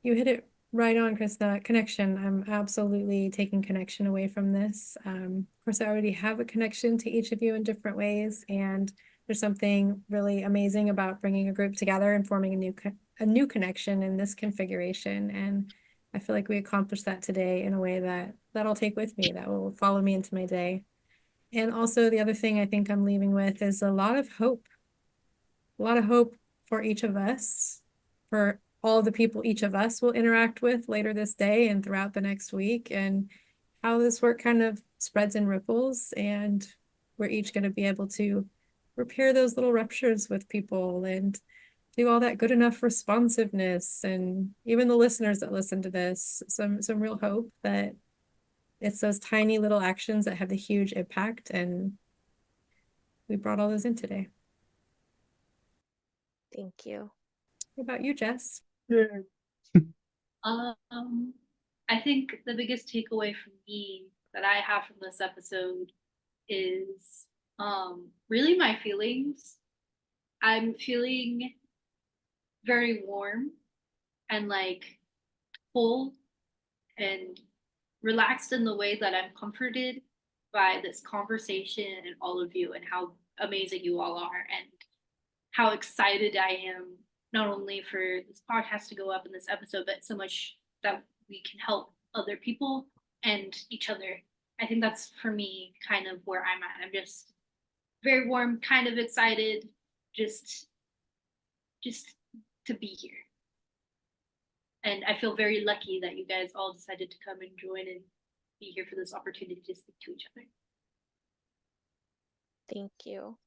you hit it right on, Chrisna. Connection. I'm absolutely taking connection away from this. Of course, I already have a connection to each of you in different ways, and there's something really amazing about bringing a group together and forming a new connection in this configuration. And I feel like we accomplished that today in a way that I'll take with me, that will follow me into my day. And also the other thing I think I'm leaving with is a lot of hope for each of us, for all the people each of us will interact with later this day and throughout the next week, and how this work kind of spreads and ripples, and we're each going to be able to repair those little ruptures with people and do all that good enough responsiveness. And even the listeners that listen to this, some real hope that it's those tiny little actions that have the huge impact, and we brought all those in today. Thank you. What about you, Jess? I think the biggest takeaway for me that I have from this episode is really my feelings. I'm feeling very warm and like full and relaxed in the way that I'm comforted by this conversation and all of you and how amazing you all are and how excited I am not only for this podcast to go up in this episode, but so much that we can help other people and each other. I think that's for me kind of where I'm at. I'm just very warm, kind of excited, just to be here. And I feel very lucky that you guys all decided to come and join and be here for this opportunity to speak to each other. Thank you.